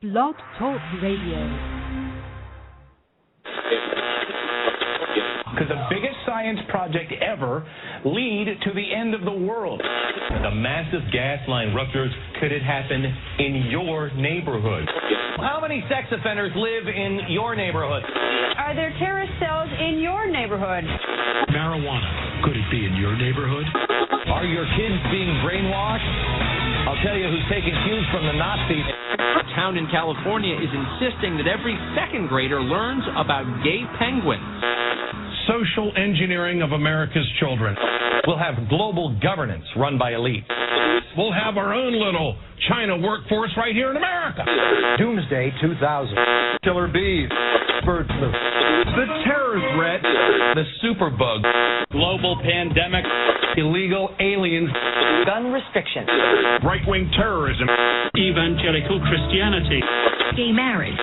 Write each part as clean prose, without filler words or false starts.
Blog Talk Radio. Could the biggest science project ever lead to the end of the world? A massive gas line ruptures. Could it happen in your neighborhood? How many sex offenders live in your neighborhood? Are there terrorist cells in your neighborhood? Marijuana. Could it be in your neighborhood? Are your kids being brainwashed? I'll tell you who's taking cues from the Nazis. A town in California is insisting that every second grader learns about gay penguins. Social engineering of America's children. We'll have global governance run by elites. We'll have our own little China workforce right here in America. Doomsday 2000. Killer bees. Bird flu. The terror threat. The superbug. Global pandemic. Illegal aliens. Gun restrictions. Right-wing terrorism. Evangelical Christianity. Gay marriage.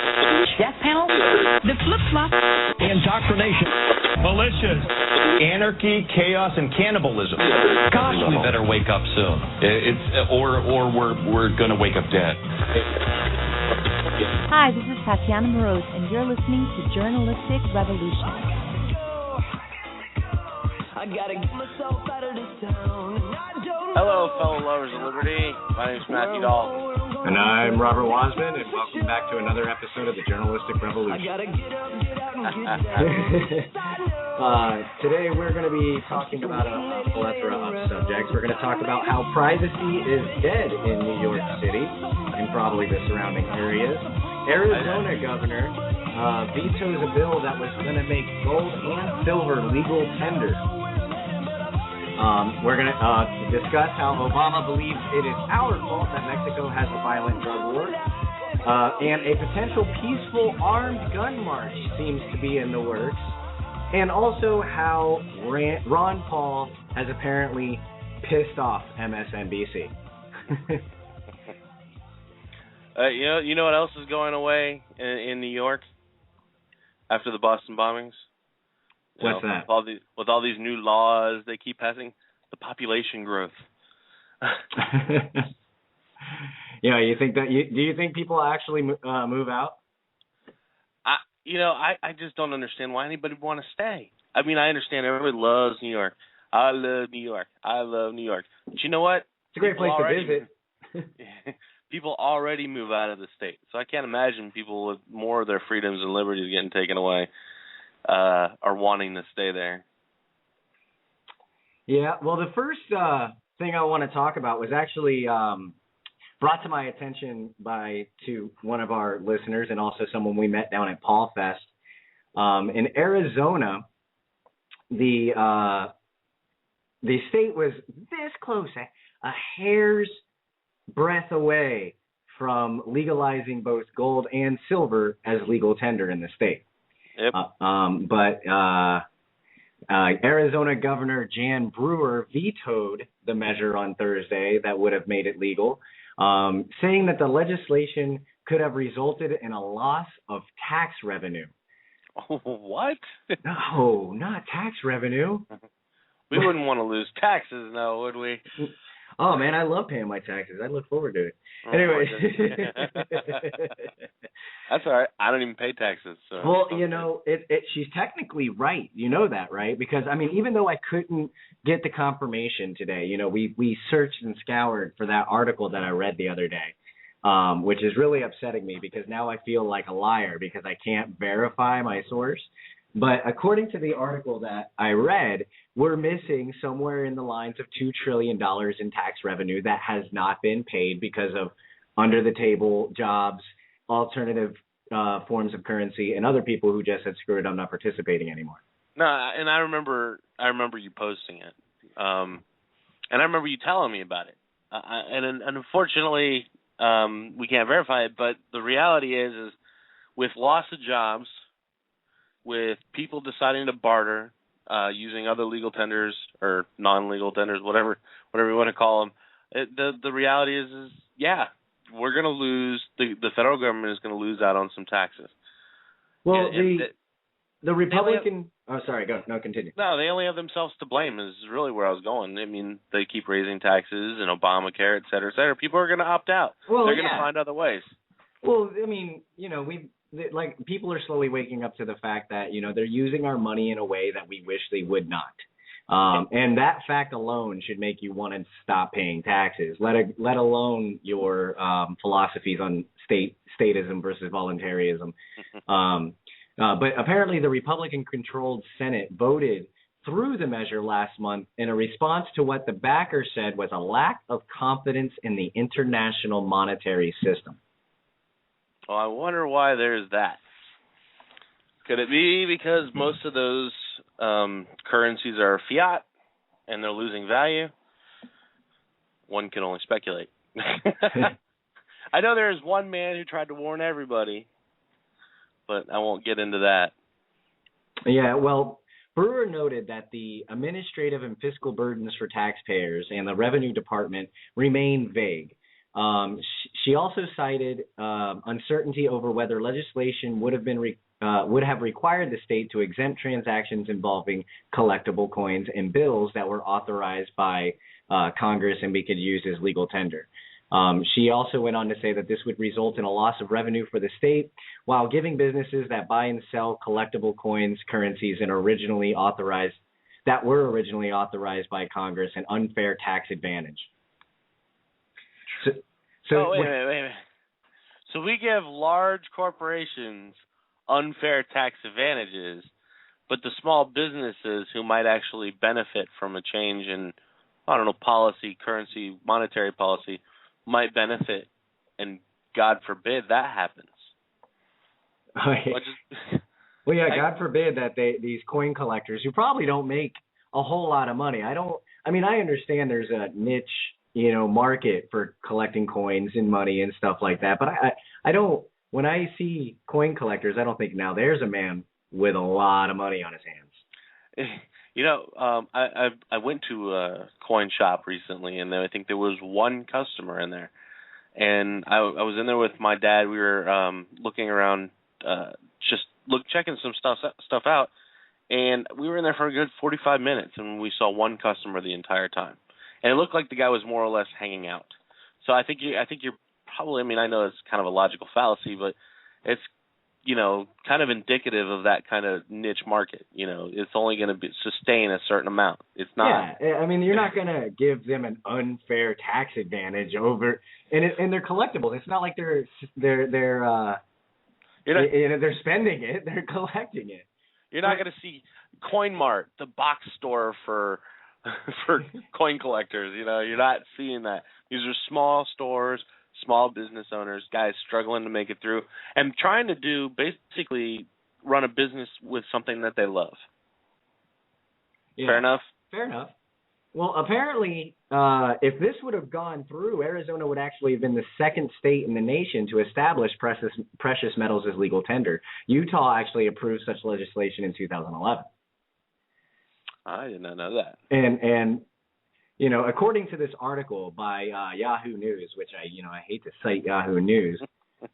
Death panel. The flip-flop. Indoctrination. Militias. Anarchy, chaos, and cannibalism. Gosh, we better wake up soon. Or we're gonna wake up dead. Hi, this is Tatiana Moroz, and you're listening to Journalistic Revolution. Hello, fellow lovers of liberty. My name is Matthew Dalton. And I'm Robert Wasman, and welcome back to another episode of the Journalistic Revolution. Today we're going to be talking about a plethora of subjects. We're going to talk about how privacy is dead in New York City and probably the surrounding areas. Arizona governor vetoes a bill that was going to make gold and silver legal tender. We're going to discuss how Obama believes it is our fault that Mexico has a violent drug war. And a potential peaceful armed gun march seems to be in the works. And also how Ron Paul has apparently pissed off MSNBC. You know what else is going away in New York after the Boston bombings? What's that? With all these new laws they keep passing, the population growth. Yeah, you think that? Do you think people actually move out? I just don't understand why anybody would want to stay. I mean, I understand everybody loves New York. I love New York. I love New York. But you know what? It's a great place to visit. People already move out of the state, so I can't imagine people with more of their freedoms and liberties getting taken away are wanting to stay there. Yeah, well, the first thing I want to talk about was actually brought to my attention to one of our listeners and also someone we met down at Paul Fest. In Arizona, the state was this close, a hair's breadth away from legalizing both gold and silver as legal tender in the state. Yep. But Arizona Governor Jan Brewer vetoed the measure on Thursday that would have made it legal, saying that the legislation could have resulted in a loss of tax revenue. Oh, what? No, not tax revenue. We wouldn't want to lose taxes now, would we? Oh, man, I love paying my taxes. I look forward to it. Oh, anyway. That's all right. I don't even pay taxes. So. Well, she's technically right. You know that, right? Because, I mean, even though I couldn't get the confirmation today, we searched and scoured for that article that I read the other day, which is really upsetting me because now I feel like a liar because I can't verify my source. But according to the article that I read, we're missing somewhere in the lines of $2 trillion in tax revenue that has not been paid because of under-the-table jobs, alternative forms of currency, and other people who just said, screw it, I'm not participating anymore. No, and I remember you posting it. And I remember you telling me about it. And unfortunately, we can't verify it, but the reality is with loss of jobs, with people deciding to barter using other legal tenders or non-legal tenders, whatever you want to call them, the reality is we're going to lose. The federal government is going to lose out on some taxes. Well, the Republican. Continue. No, they only have themselves to blame. Is really where I was going. I mean, they keep raising taxes and Obamacare, et cetera, et cetera. People are going to opt out. Well, they're going to find other ways. Well, I mean, like people are slowly waking up to the fact that, they're using our money in a way that we wish they would not. And that fact alone should make you want to stop paying taxes, let alone your philosophies on statism versus voluntarism. But apparently the Republican-controlled Senate voted through the measure last month in a response to what the backer said was a lack of confidence in the international monetary system. Well, I wonder why there's that. Could it be because most of those currencies are fiat and they're losing value? One can only speculate. I know there's one man who tried to warn everybody, but I won't get into that. Yeah, well, Brewer noted that the administrative and fiscal burdens for taxpayers and the Revenue Department remain vague. She also cited uncertainty over whether legislation would have required the state to exempt transactions involving collectible coins and bills that were authorized by Congress and we could use as legal tender. She also went on to say that this would result in a loss of revenue for the state while giving businesses that buy and sell collectible coins, currencies, and were originally authorized by Congress an unfair tax advantage. Wait a minute. So we give large corporations unfair tax advantages, but the small businesses who might actually benefit from a change in, policy, currency, monetary policy, might benefit, and God forbid that happens. Well, yeah, God forbid that these coin collectors who probably don't make a whole lot of money. I understand there's a niche, market for collecting coins and money and stuff like that, but I don't. When I see coin collectors, I don't think now there's a man with a lot of money on his hands. I went to a coin shop recently, and I think there was one customer in there. And I was in there with my dad. We were looking around, checking some stuff out. And we were in there for a good 45 minutes, and we saw one customer the entire time. And it looked like the guy was more or less hanging out. So I think you're probably, I know it's kind of a logical fallacy, but it's, kind of indicative of that kind of niche market. It's only going to sustain a certain amount. It's not. Yeah, you're not going to give them an unfair tax advantage over, and they're collectibles. It's not like they're spending it; they're collecting it. You're not going to see Coin Mart, the box store for coin collectors. You're not seeing that. These are small stores, small business owners, guys struggling to make it through and trying to basically run a business with something that they love. Yeah. Fair enough? Fair enough. Well, apparently, if this would have gone through, Arizona would actually have been the second state in the nation to establish precious metals as legal tender. Utah actually approved such legislation in 2011. I did not know that. And according to this article by Yahoo News, which I hate to cite Yahoo News,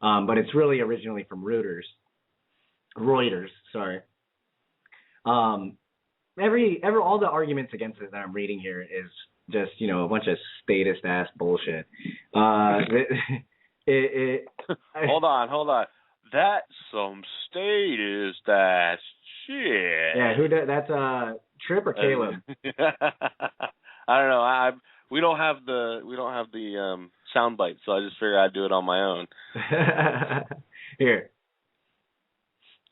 but it's really originally from Reuters. Sorry. All the arguments against it that I'm reading here is just a bunch of statist ass bullshit. Hold on. That's some statist ass shit. Yeah, who does? That's Trip or Caleb? I don't know. We don't have the sound bite, so I just figured I'd do it on my own. Here.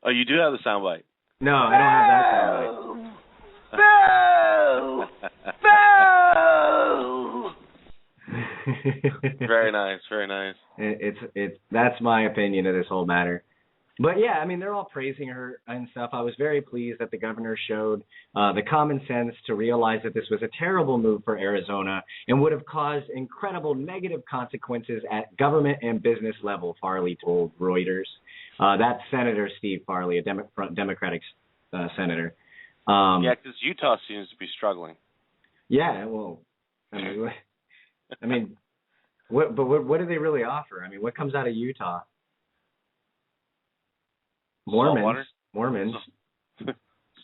Oh, you do have the sound bite? No, I don't have that sound bite. Very nice, very nice. It's that's my opinion of this whole matter. But yeah, they're all praising her and stuff. I was very pleased that the governor showed the common sense to realize that this was a terrible move for Arizona and would have caused incredible negative consequences at government and business level, Farley told Reuters. That's Senator Steve Farley, a Democratic senator. Yeah, because Utah seems to be struggling. Yeah, well, what do they really offer? What comes out of Utah? Mormons.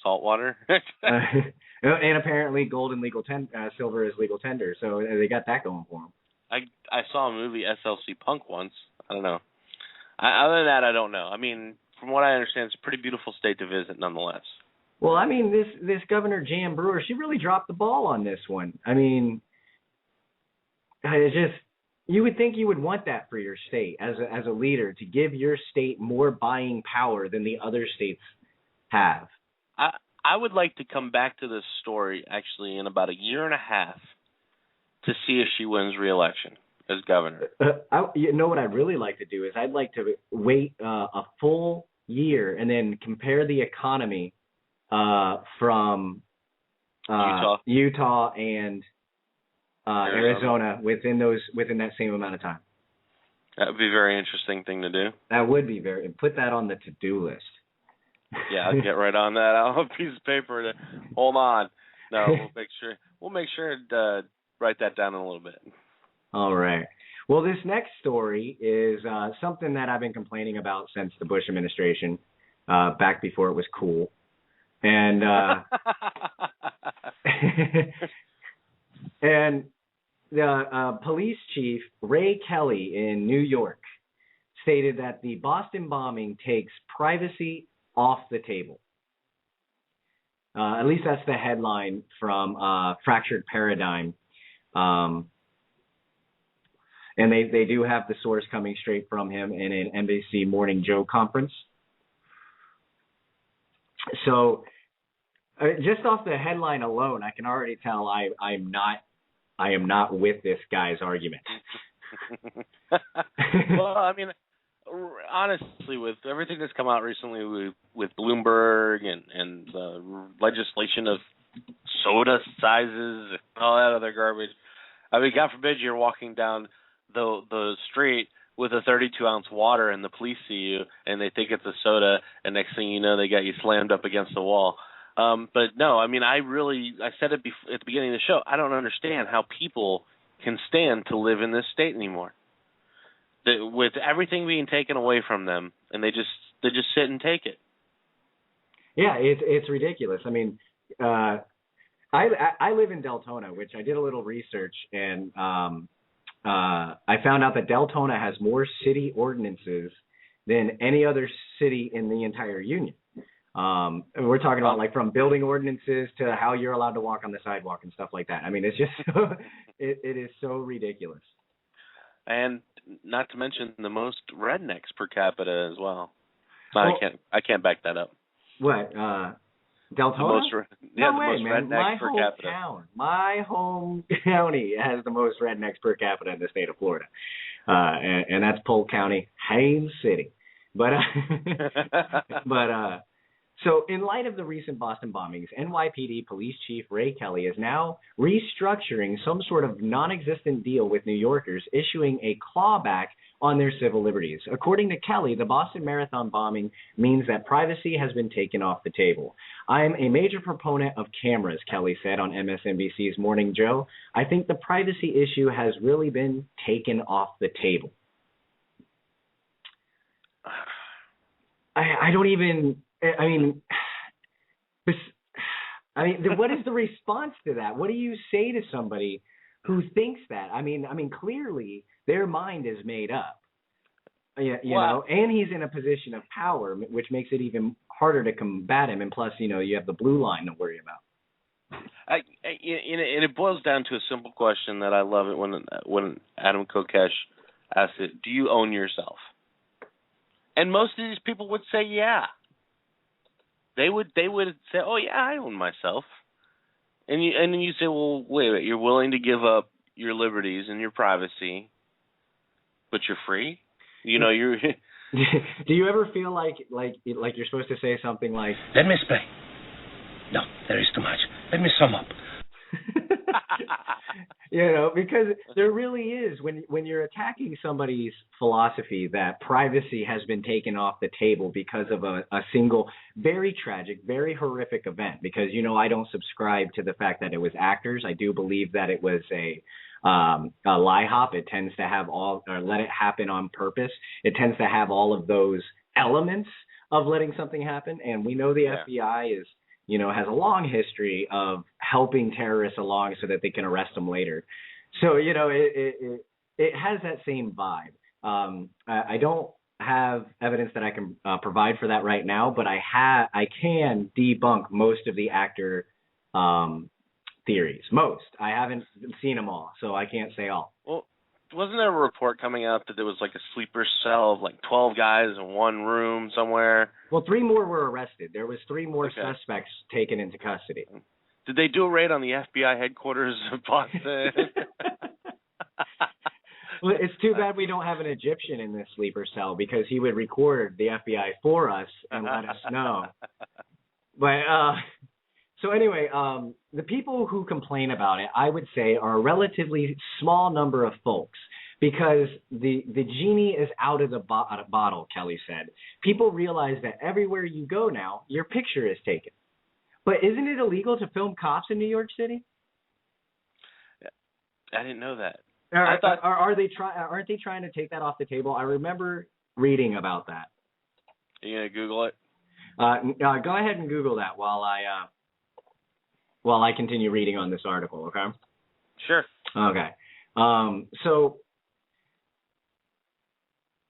Salt water. And apparently gold and silver is legal tender, so they got that going for them. I saw a movie, SLC Punk, once. I don't know. Other than that, I don't know. I mean, from what I understand, it's a pretty beautiful state to visit, nonetheless. Well, I mean, this Governor Jan Brewer, she really dropped the ball on this one. I mean, it's just, you would think you would want that for your state as a leader, to give your state more buying power than the other states have. I would like to come back to this story actually in about a year and a half to see if she wins re-election as governor. You know what I'd really like to do is I'd like to wait a full year and then compare the economy from Utah and Arizona within that same amount of time. That would be a very interesting thing to do. That would be put that on the to-do list. Yeah, I'll get right on that. I'll have a piece of paper to hold on. No, we'll make sure to write that down in a little bit. All right. Well, this next story is something that I've been complaining about since the Bush administration, back before it was cool. And and the police chief, Ray Kelly in New York, stated that the Boston bombing takes privacy off the table. At least that's the headline from Fractured Paradigm. And they do have the source coming straight from him in an NBC Morning Joe conference. So just off the headline alone, I can already tell I am not with this guy's argument. Well, I mean, honestly, with everything that's come out recently with Bloomberg and the legislation of soda sizes and all that other garbage, I mean, God forbid you're walking down the street with a 32-ounce water and the police see you and they think it's a soda, and next thing you know, they got you slammed up against the wall. But no, I mean, I said it at the beginning of the show, I don't understand how people can stand to live in this state anymore. With everything being taken away from them, and they just sit and take it. Yeah, it's ridiculous. I mean, I live in Deltona, which I did a little research, and I found out that Deltona has more city ordinances than any other city in the entire union. And we're talking about like from building ordinances to how you're allowed to walk on the sidewalk and stuff like that. I mean, it's just it is so ridiculous. And not to mention the most rednecks per capita as well. I can't back that up. What? Deltona? No way, man. My home county has the most rednecks per capita in the state of Florida. And that's Polk County, Haines City. So in light of the recent Boston bombings, NYPD Police Chief Ray Kelly is now restructuring some sort of non-existent deal with New Yorkers, issuing a clawback on their civil liberties. According to Kelly, the Boston Marathon bombing means that privacy has been taken off the table. I'm a major proponent of cameras, Kelly said on MSNBC's Morning Joe. I think the privacy issue has really been taken off the table. I don't even... I mean, what is the response to that? What do you say to somebody who thinks that? I mean, clearly their mind is made up. You know, and he's in a position of power, which makes it even harder to combat him. And plus, you know, you have the blue line to worry about. And it boils down to a simple question that I love it when Adam Kokesh asks it: do you own yourself? And most of these people would say, yeah. They would say, oh, yeah, I own myself. And then you say, well, wait, you're willing to give up your liberties and your privacy, but you're free? You know, you're... Do you ever feel like you're supposed to say something like... Let me explain. No, there is too much. Let me sum up. You know, because there really is, when you're attacking somebody's philosophy that privacy has been taken off the table because of a single very tragic, very horrific event, because, you know, I don't subscribe to the fact that it was actors. I do believe that it was a lie hop. It tends to have let it happen on purpose. It tends to have all of those elements of letting something happen. And we know the FBI is, you know, has a long history of helping terrorists along so that they can arrest them later. So, you know, it has that same vibe. I don't have evidence that I can provide for that right now, but I can debunk most of the actor theories. Most. I haven't seen them all, so I can't say all. Well, wasn't there a report coming out that there was like a sleeper cell of like 12 guys in one room somewhere? Well, 3 more were arrested. There was 3 more suspects taken into custody. Did they do a raid on the FBI headquarters of Boston? Well, it's too bad we don't have an Egyptian in this sleeper cell, because he would record the FBI for us and let us know. But so anyway, the people who complain about it, I would say, are a relatively small number of folks, because the genie is out of the bottle, Kelly said. People realize that everywhere you go now, your picture is taken. But isn't it illegal to film cops in New York City? I didn't know that. Aren't they trying to take that off the table? I remember reading about that. Are you gonna Google it? Go ahead and Google that while I continue reading on this article. Okay. Sure. Okay. So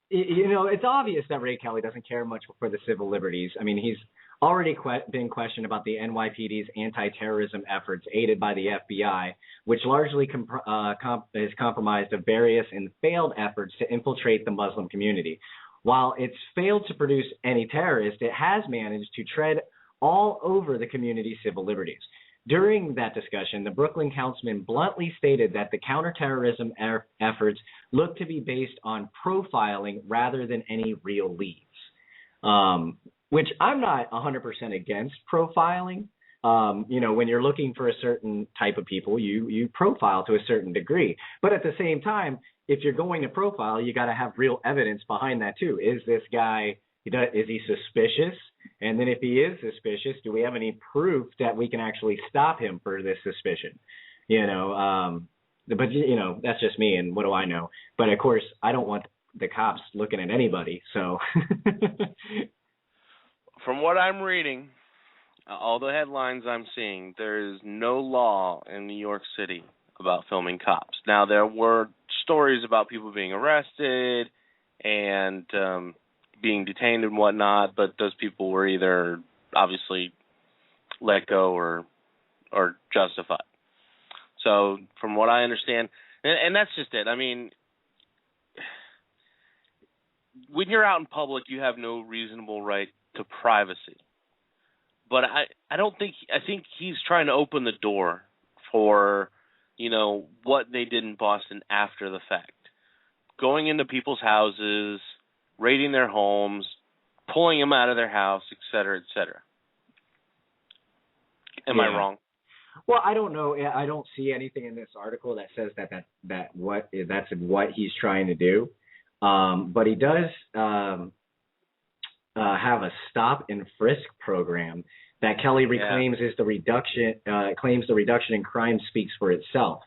it's obvious that Ray Kelly doesn't care much for the civil liberties. I mean, he's already been questioned about the NYPD's anti-terrorism efforts aided by the FBI, which largely is compromised of various and failed efforts to infiltrate the Muslim community. While it's failed to produce any terrorists, it has managed to tread all over the community's civil liberties. During that discussion, the Brooklyn councilman bluntly stated that the counterterrorism efforts look to be based on profiling rather than any real leads. Which I'm not 100% against profiling. When you're looking for a certain type of people, you profile to a certain degree. But at the same time, if you're going to profile, you got to have real evidence behind that too. Is this guy, is he suspicious? And then if he is suspicious, do we have any proof that we can actually stop him for this suspicion? But that's just me, and what do I know? But of course, I don't want the cops looking at anybody, so... From what I'm reading, all the headlines I'm seeing, there is no law in New York City about filming cops. Now, there were stories about people being arrested and being detained and whatnot, but those people were either obviously let go or justified. So, from what I understand, and that's just it. I mean, when you're out in public, you have no reasonable right to privacy. But I think he's trying to open the door for, what they did in Boston after the fact. Going into people's houses, raiding their homes, pulling them out of their house, et cetera, et cetera. Am I wrong? Well, I don't know. I don't see anything in this article that says that's what he's trying to do. But he does have a stop and frisk program that Kelly claims is claims the reduction in crime speaks for itself.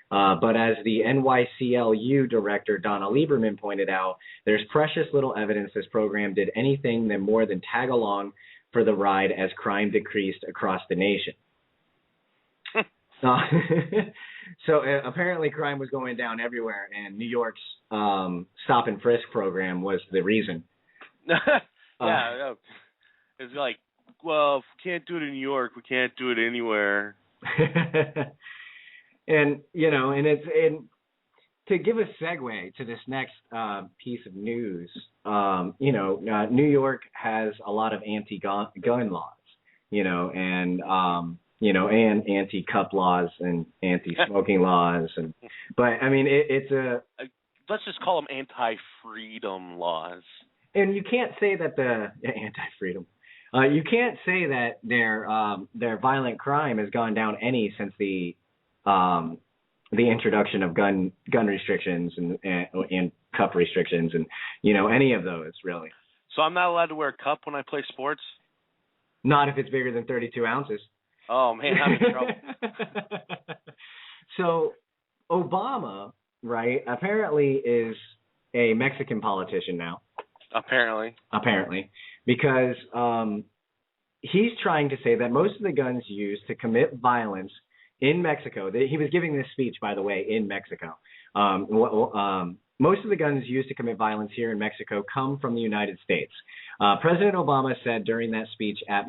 But as the NYCLU director, Donna Lieberman, pointed out, there's precious little evidence this program did anything more than tag along for the ride as crime decreased across the nation. So apparently crime was going down everywhere, and New York's stop and frisk program was the reason. It's like, well, if we can't do it in New York, we can't do it anywhere. And to give a segue to this next piece of news, New York has a lot of anti-gun laws, and anti-cup laws and anti-smoking laws, but I mean it's let's just call them anti-freedom laws. And you can't say that anti-freedom. You can't say that their violent crime has gone down any since the introduction of gun restrictions and cup restrictions and any of those really. So I'm not allowed to wear a cup when I play sports? Not if it's bigger than 32 ounces. Oh man, I'm in trouble. So Obama, right, apparently is a Mexican politician now. Apparently, because he's trying to say that most of the guns used to commit violence in Mexico. He was giving this speech, by the way, in Mexico. most of the guns used to commit violence here in Mexico come from the United States. President Obama said during that speech at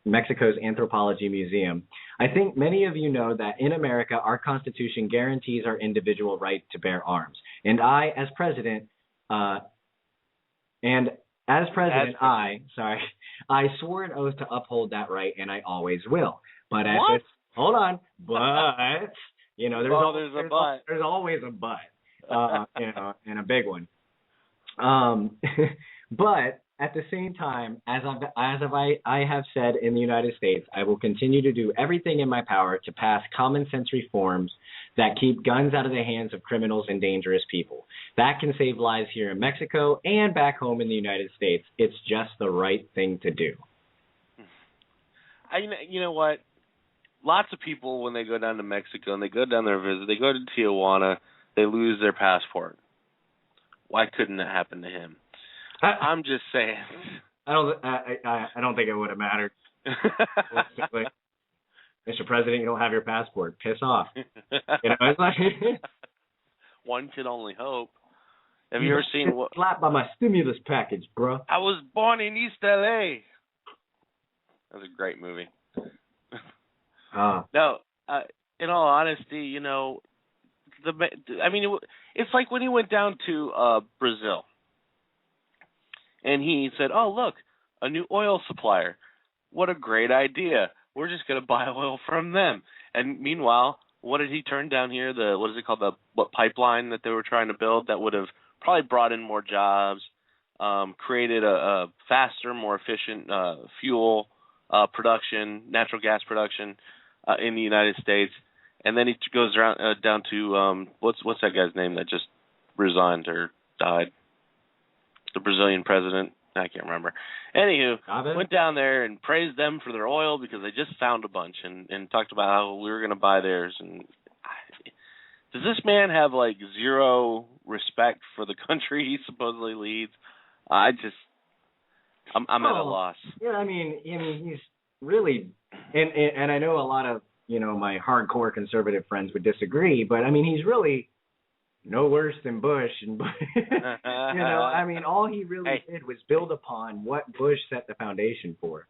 Mexico's Anthropology Museum, "I think many of you know that in America, our Constitution guarantees our individual right to bear arms. And I, as president, I swore an oath to uphold that right, and I always will. But there's always a but, and a big one. But at the same time, as I have said in the United States, I will continue to do everything in my power to pass common sense reforms that keep guns out of the hands of criminals and dangerous people. That can save lives here in Mexico and back home in the United States. It's just the right thing to do." You know what? Lots of people, when they go down to Mexico and they go down there to visit, they go to Tijuana, they lose their passport. Why couldn't it happen to him? I'm just saying. I don't think it would have mattered. Mr. President, you don't have your passport. Piss off. It's like one can only hope. Have you ever seen what? Slapped by my stimulus package, bro. I was born in East LA. That was a great movie. No, in all honesty, it's like when he went down to Brazil, and he said, "Oh, look, a new oil supplier. What a great idea. We're just going to buy oil from them." And meanwhile, what did he turn down here? What is it called? What pipeline that they were trying to build that would have probably brought in more jobs, created a faster, more efficient fuel production, natural gas production in the United States. And then he goes around down to what's that guy's name that just resigned or died? The Brazilian president. I can't remember. Anywho, went down there and praised them for their oil because they just found a bunch and talked about how we were going to buy theirs. And does this man have like zero respect for the country he supposedly leads? I'm at a loss. Yeah, I mean, he's really, and I know a lot of my hardcore conservative friends would disagree, but I mean, he's really no worse than Bush, and I mean, all he really did was build upon what Bush set the foundation for.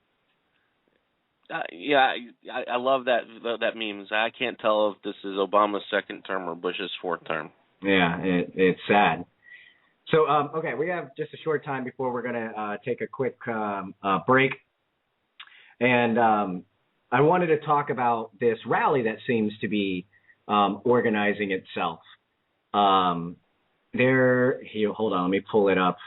I love that memes. I can't tell if this is Obama's second term or Bush's fourth term. Yeah, it's sad. So, okay, we have just a short time before we're going to take a quick break, and I wanted to talk about this rally that seems to be organizing itself. Hold on, let me pull it up.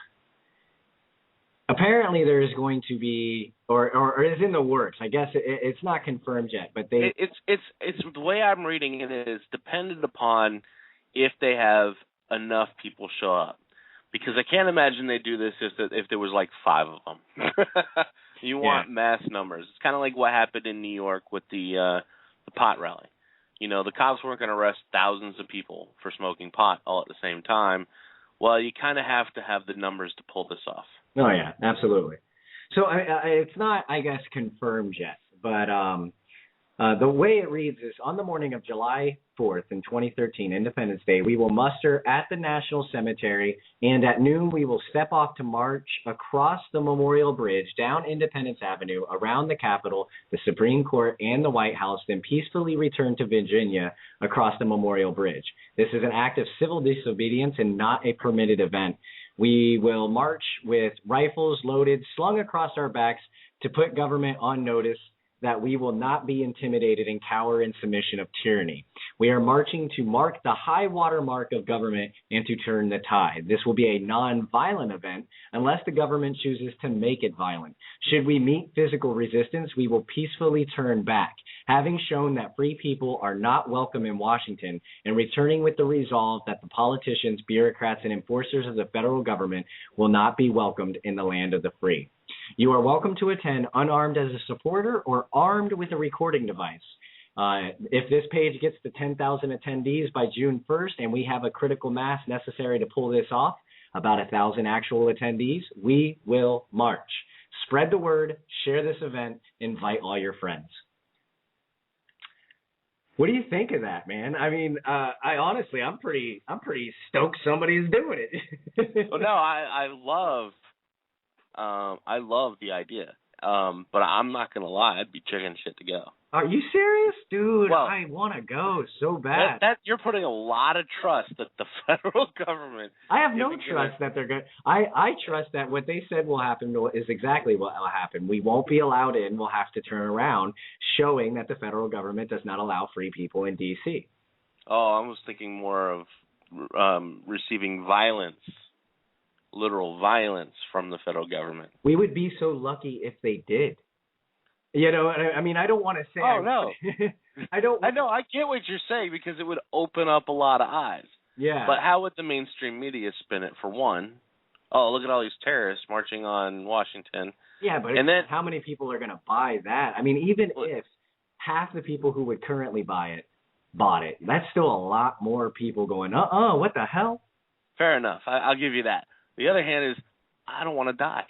Apparently there's going to be, or is in the works. I guess it's not confirmed yet, but it's the way I'm reading it is dependent upon if they have enough people show up. Because I can't imagine they do this if there was like 5 of them. You want mass numbers. It's kind of like what happened in New York with the pot rally. The cops weren't going to arrest thousands of people for smoking pot all at the same time. Well, you kind of have to have the numbers to pull this off. Oh, yeah, absolutely. So it's not, I guess, confirmed yet. But the way it reads is, on the morning of July 4th in 2013, Independence Day, we will muster at the National Cemetery, and at noon we will step off to march across the Memorial Bridge, down Independence Avenue, around the Capitol, the Supreme Court, and the White House, then peacefully return to Virginia across the Memorial Bridge. This is an act of civil disobedience and not a permitted event. We will march with rifles loaded, slung across our backs to put government on notice that we will not be intimidated and cower in submission of tyranny. We are marching to mark the high water mark of government and to turn the tide. This will be a non-violent event unless the government chooses to make it violent. Should we meet physical resistance, we will peacefully turn back, having shown that free people are not welcome in Washington and returning with the resolve that the politicians, bureaucrats, and enforcers of the federal government will not be welcomed in the land of the free. You are welcome to attend unarmed as a supporter or armed with a recording device. If this page gets to 10,000 attendees by June 1st and we have a critical mass necessary to pull this off, about 1,000 actual attendees, we will march. Spread the word, share this event, invite all your friends. What do you think of that, man? I mean, I'm pretty stoked somebody's doing it. Well, no, I love the idea. But I'm not gonna lie, I'd be chicken shit to go. Are you serious, dude? Well, I want to go so bad. That you're putting a lot of trust that the federal government. I have no trust that they're good. I trust that what they said will happen is exactly what will happen. We won't be allowed in. We'll have to turn around, showing that the federal government does not allow free people in D.C. Oh, I was thinking more of receiving violence. Literal violence from the federal government. We would be so lucky if they did. You know, I mean, I don't want to say. Oh, no. I don't. I know. I get what you're saying because it would open up a lot of eyes. Yeah. But how would the mainstream media spin it, for one? Oh, look at all these terrorists marching on Washington. Yeah, but how many people are going to buy that? I mean, even if half the people who would currently buy it bought it, that's still a lot more people going, what the hell? Fair enough. I'll give you that. The other hand is, I don't want to die.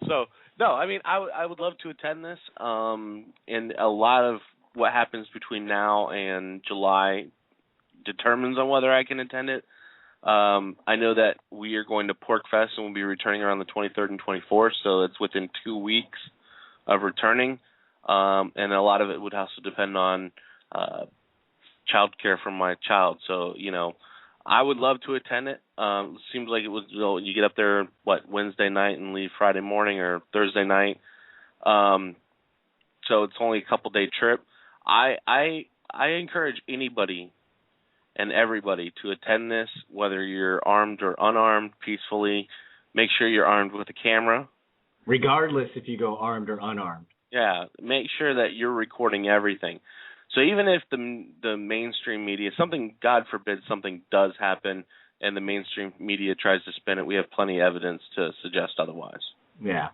So, no, I mean, I would love to attend this. And a lot of what happens between now and July determines on whether I can attend it. I know that we are going to Pork Fest and we'll be returning around the 23rd and 24th, so it's within 2 weeks of returning. And a lot of it would also depend on child care for my child. So, you know, I would love to attend it. Seems like it was, you get up there, Wednesday night and leave Friday morning or Thursday night. So it's only a couple-day trip. I encourage anybody and everybody to attend this, whether you're armed or unarmed, peacefully. Make sure you're armed with a camera. Regardless if you go armed or unarmed. Yeah, make sure that you're recording everything. So even if the mainstream media, God forbid, something does happen and the mainstream media tries to spin it, we have plenty of evidence to suggest otherwise. Yeah.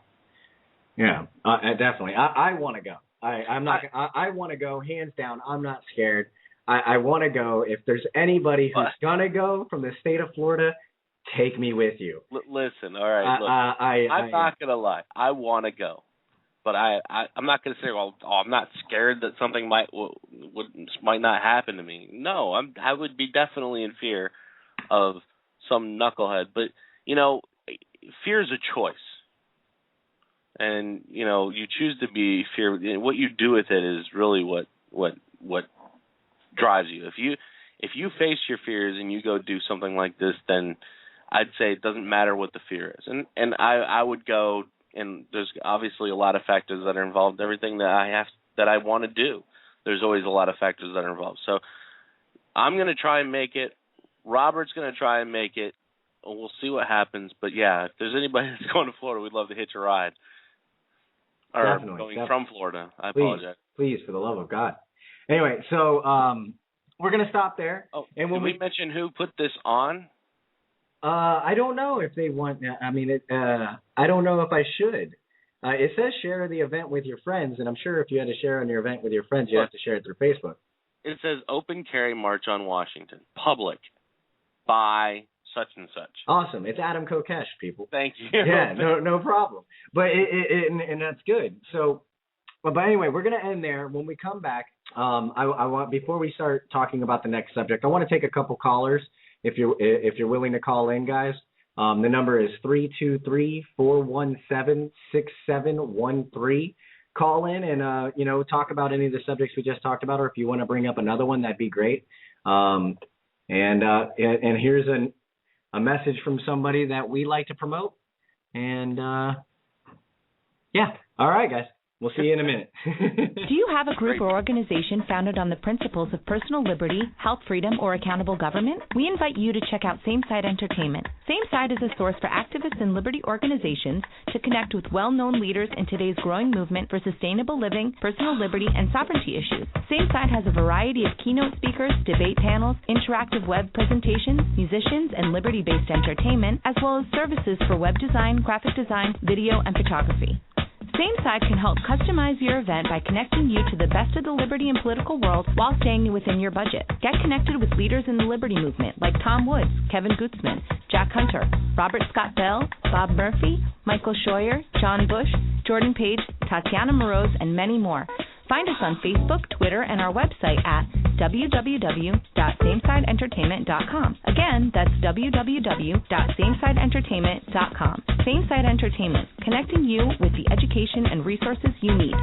Yeah, definitely. I want to go. I want to go, hands down. I'm not scared. I want to go. If there's anybody who's going to go from the state of Florida, take me with you. Listen, all right. Look, I'm not going to lie. I want to go. But I'm not going to say, I'm not scared that something might not happen to me. No, I would be definitely in fear of some knucklehead. But, you know, fear is a choice. And, you know, you choose to be fear. What you do with it is really what drives you. If you face your fears and you go do something like this, then I'd say it doesn't matter what the fear is. And I would go. And there's obviously a lot of factors that are involved. Everything that I want to do, there's always a lot of factors that are involved. So I'm going to try and make it. Robert's going to try and make it. We'll see what happens. But, yeah, if there's anybody that's going to Florida, we'd love to hitch a ride. Or definitely. From Florida. I apologize. Please, for the love of God. Anyway, so we're going to stop there. Oh, and when we mention who put this on? I don't know if they want. I mean, I don't know if I should. It says share the event with your friends, and I'm sure if you had to share on your event with your friends, you have to share it through Facebook. It says Open Carry March on Washington, public, by such and such. Awesome. It's Adam Kokesh, people. Thank you. Yeah, no problem. But and that's good. So, but anyway, we're gonna end there. When we come back, I want, before we start talking about the next subject, I want to take a couple callers. If you're willing to call in, guys, the number is 323-417-6713. Call in and talk about any of the subjects we just talked about, or if you want to bring up another one, that'd be great. And here's a message from somebody that we like to promote. And yeah, all right, guys. We'll see you in a minute. Do you have a group or organization founded on the principles of personal liberty, health freedom, or accountable government? We invite you to check out Same Side Entertainment. Same Side is a source for activists and liberty organizations to connect with well-known leaders in today's growing movement for sustainable living, personal liberty, and sovereignty issues. Same Side has a variety of keynote speakers, debate panels, interactive web presentations, musicians, and liberty-based entertainment, as well as services for web design, graphic design, video, and photography. Same Side can help customize your event by connecting you to the best of the liberty and political world while staying within your budget. Get connected with leaders in the liberty movement like Tom Woods, Kevin Gutzman, Jack Hunter, Robert Scott Bell, Bob Murphy, Michael Scheuer, John Bush, Jordan Page, Tatiana Moroz, and many more. Find us on Facebook, Twitter, and our website at www.samesideentertainment.com. Again, that's www.samesideentertainment.com. Same Side Entertainment, connecting you with the education and resources you need.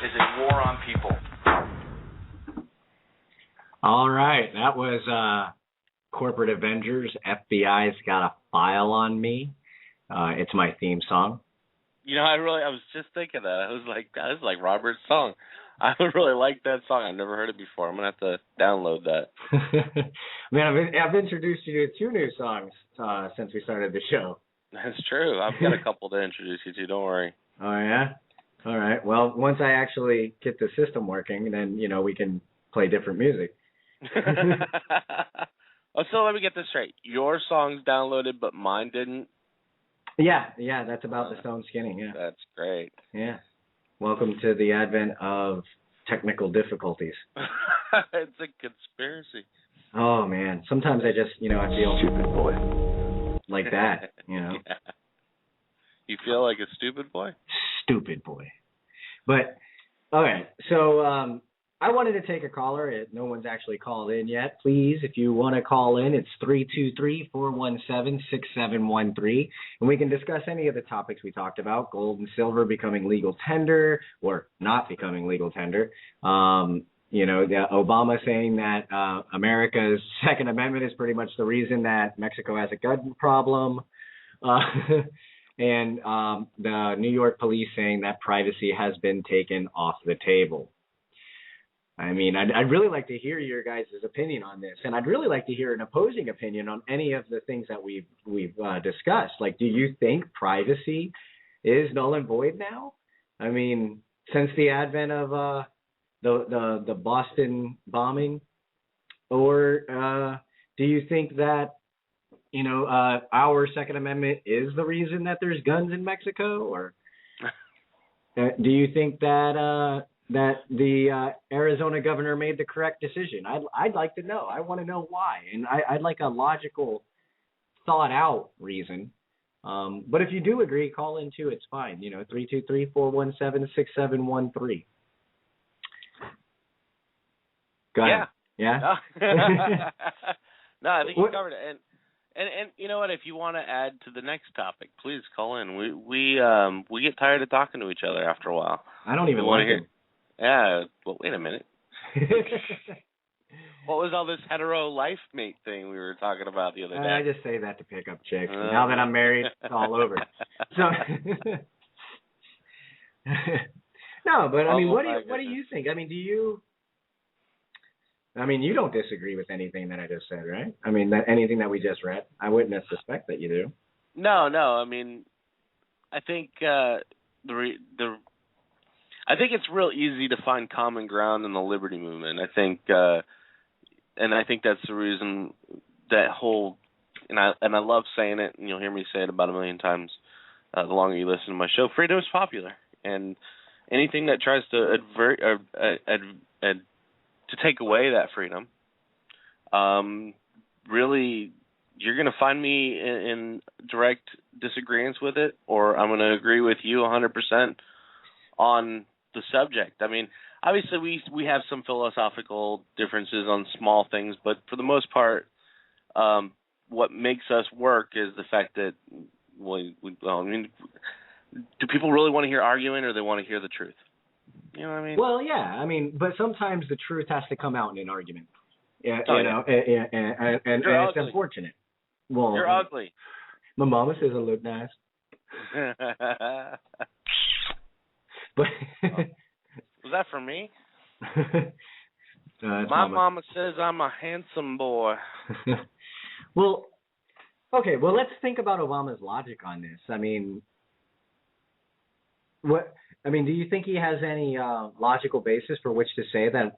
Is a war on people. All right, that was Corporate Avengers. FBI's Got a File on Me. It's my theme song. You know, I was just thinking that. I was like, that is like Robert's song. I would really like that song. I've never heard it before. I'm gonna have to download that. Man, I've introduced you to 2 new songs since we started the show. That's true. I've got a couple to introduce you to. Don't worry. Oh yeah. All right. Well, once I actually get the system working, then we can play different music. Oh, so let me get this straight. Your song's downloaded, but mine didn't? Yeah, that's about the Stone Skinning, yeah. That's great. Yeah. Welcome to the advent of technical difficulties. It's a conspiracy. Oh, man. Sometimes I just, I feel... Stupid boy. Like that, Yeah. You feel like a stupid boy? Stupid boy. But, okay, so I wanted to take a caller. No one's actually called in yet. Please, if you want to call in, it's 323-417-6713. And we can discuss any of the topics we talked about, gold and silver becoming legal tender or not becoming legal tender. Obama saying that America's Second Amendment is pretty much the reason that Mexico has a gun problem. And the New York police saying that privacy has been taken off the table. I mean, I'd really like to hear your guys' opinion on this, and I'd really like to hear an opposing opinion on any of the things that we've discussed. Like, do you think privacy is null and void now? I mean, since the advent of the Boston bombing, or do you think that our Second Amendment is the reason that there's guns in Mexico, or do you think that the Arizona governor made the correct decision? I'd like to know. I want to know why, and I'd like a logical, thought out reason. But if you do agree, call in too. It's fine. 323-417-6713. Go ahead. Yeah. No, I think you covered it. And you know what? If you want to add to the next topic, please call in. We get tired of talking to each other after a while. I don't even want to hear. Yeah. Well, wait a minute. What was all this hetero life mate thing we were talking about the other day? I just say that to pick up chicks. Now that I'm married, it's all over. So no, but I mean, what do you think? I mean, you don't disagree with anything that I just said, right? I mean, anything that we just read. I wouldn't suspect that you do. No. I mean, I think I think it's real easy to find common ground in the liberty movement. I think, and I think that's the reason that whole. And I love saying it, and you'll hear me say it about a million times. The longer you listen to my show, freedom is popular, and anything that tries to to take away that freedom, really, you're going to find me in direct disagreement with it, or I'm going to agree with you 100% on the subject. I mean, obviously, we have some philosophical differences on small things, but for the most part, what makes us work is the fact that, do people really want to hear arguing, or they want to hear the truth? You know what I mean? Well, yeah. I mean, but sometimes the truth has to come out in an argument. Yeah, and it's unfortunate. Well, you're ugly. My mama says I look nice. But was that for me? My mama says I'm a handsome boy. Well, okay. Well, let's think about Obama's logic on this. I mean, do you think he has any logical basis for which to say that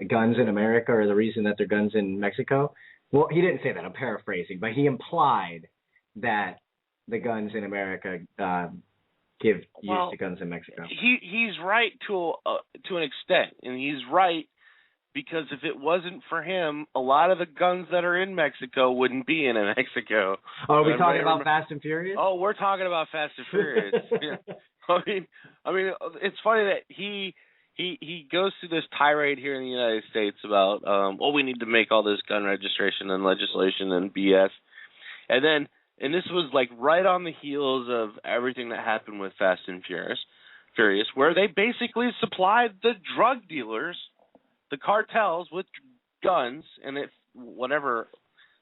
guns in America are the reason that there are guns in Mexico? Well, he didn't say that. I'm paraphrasing, but he implied that the guns in America give use to guns in Mexico. He's right to an extent, and he's right because if it wasn't for him, a lot of the guns that are in Mexico wouldn't be in Mexico. Oh, are we talking about Fast and Furious? Oh, we're talking about Fast and Furious. Yeah. I mean, it's funny that he goes through this tirade here in the United States about, we need to make all this gun registration and legislation and BS, and this was like right on the heels of everything that happened with Fast and Furious, where they basically supplied the drug dealers, the cartels, with guns, and whatever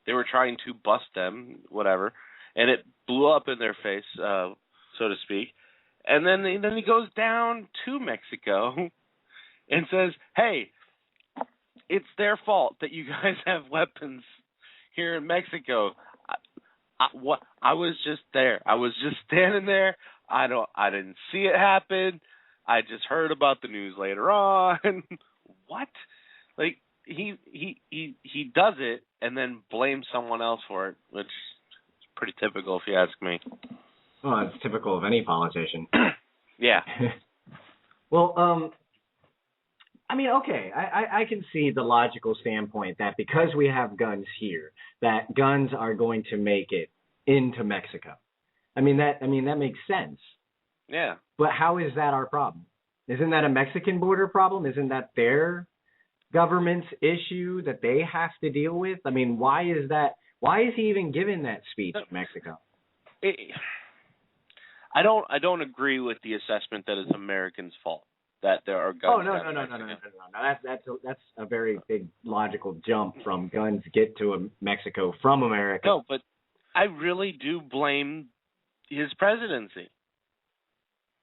they were trying to bust them, whatever, and it blew up in their face, so to speak. And then he goes down to Mexico and says, "Hey, it's their fault that you guys have weapons here in Mexico. I was just there. I was just standing there. I didn't see it happen. I just heard about the news later on." What? Like he does it and then blames someone else for it, which is pretty typical if you ask me. Well, it's typical of any politician. Yeah. Well, I mean, okay, I can see the logical standpoint that because we have guns here, that guns are going to make it into Mexico. I mean that makes sense. Yeah. But how is that our problem? Isn't that a Mexican border problem? Isn't that their government's issue that they have to deal with? I mean, why is he even giving that speech in Mexico? I don't agree with the assessment that it's Americans' fault that there are guns. No. That's a very big logical jump from guns get to Mexico from America. No, but I really do blame his presidency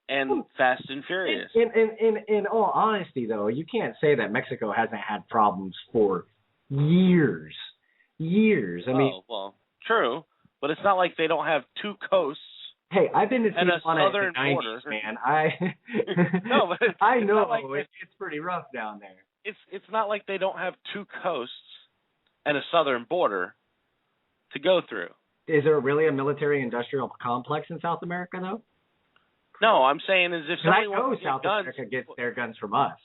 and Fast and Furious. In all honesty, though, you can't say that Mexico hasn't had problems for years. I mean, well, true, but it's not like they don't have two coasts. Hey, I've been to Tijuana in the 90s, border. man. No, but I know like it's pretty rough down there. It's not like they don't have two coasts and a southern border to go through. Is there really a military-industrial complex in South America, though? No, I'm saying is if somebody wants to get South America gets their guns from us.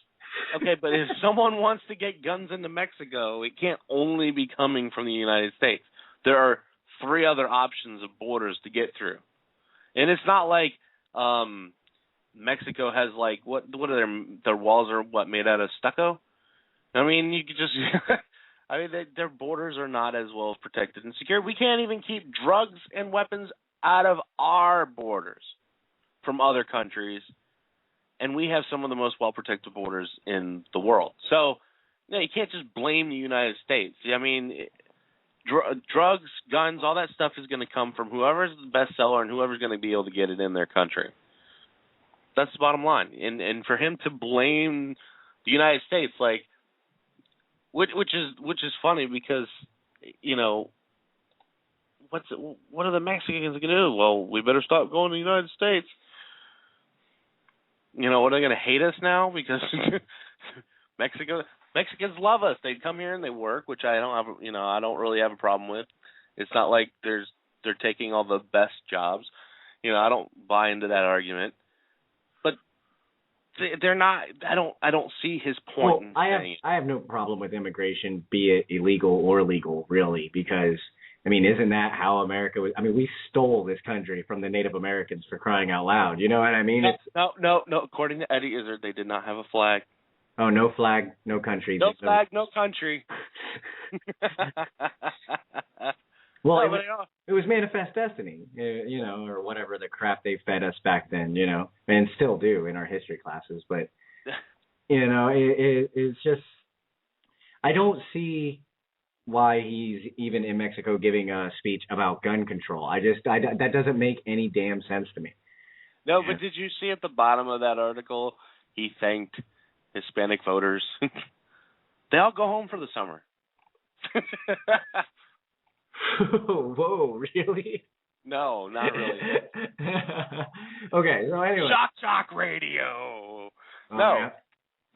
Okay, but if someone wants to get guns into Mexico, it can't only be coming from the United States. There are 3 other options of borders to get through. And it's not like Mexico has like what are their walls are made out of stucco? I mean, you could just their borders are not as well protected and secure. We can't even keep drugs and weapons out of our borders from other countries, and we have some of the most well-protected borders in the world. So, you can't just blame the United States. I mean, drugs, guns, all that stuff is going to come from whoever's the best seller and whoever's going to be able to get it in their country. That's the bottom line. And for him to blame the United States, like, which is funny because, what are the Mexicans going to do? Well, we better stop going to the United States. What are they going to hate us now because Mexicans love us. They come here and they work, which I don't really have a problem with. It's not like they're taking all the best jobs. I don't buy into that argument. But they're not. I don't see his point. Well, I have no problem with immigration, be it illegal or legal, really, because isn't that how America was? We stole this country from the Native Americans, for crying out loud. You know what I mean? No. According to Eddie Izzard, they did not have a flag. Oh, no flag, no country. No flag, no country. Well, it was Manifest Destiny, or whatever the crap they fed us back then, and still do in our history classes. But, it's just, I don't see why he's even in Mexico giving a speech about gun control. That doesn't make any damn sense to me. No, but did you see at the bottom of that article, he thanked Hispanic voters? They all go home for the summer. Whoa, really? No, not really. Okay, so anyway. Shock radio. Oh, no, yeah.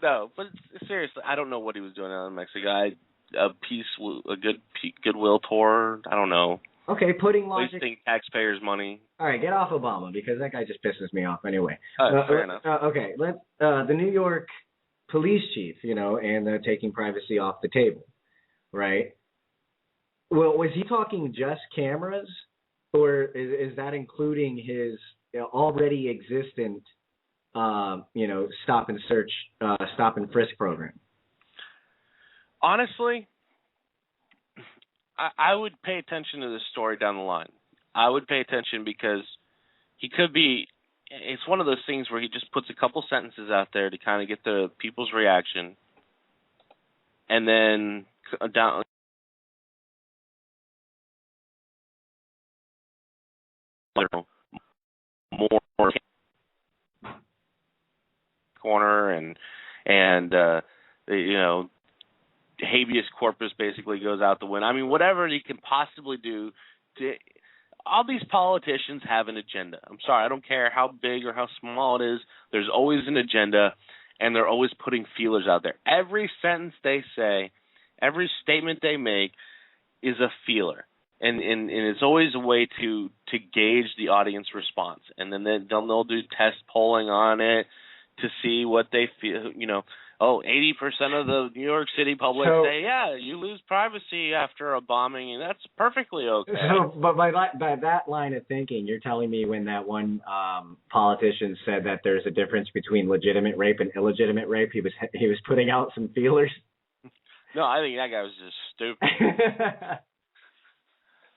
No, but seriously, I don't know what he was doing out in Mexico. A good goodwill tour. I don't know. Okay, putting logic. Wasting taxpayers' money. All right, get off Obama because that guy just pisses me off anyway. Fair enough. Okay, the New York police chief, and taking privacy off the table, right? Well, was he talking just cameras, or is that including his already existent, stop and search, stop and frisk program? Honestly, I would pay attention to this story down the line. I would pay attention because he could be – it's one of those things where he just puts a couple sentences out there to kind of get the people's reaction, and then down – more corner and habeas corpus basically goes out the window. Whatever he can possibly do all these politicians have an agenda. I'm sorry, I don't care how big or how small it is. There's always an agenda, and they're always putting feelers out there. Every sentence they say, every statement they make is a feeler. And it's always a way to gauge the audience response. And then they'll do test polling on it to see what they feel. 80% of the New York City public say, yeah, you lose privacy after a bombing, and that's perfectly okay. So, but by that line of thinking, you're telling me when that one politician said that there's a difference between legitimate rape and illegitimate rape, he was putting out some feelers? No, I think that guy was just stupid.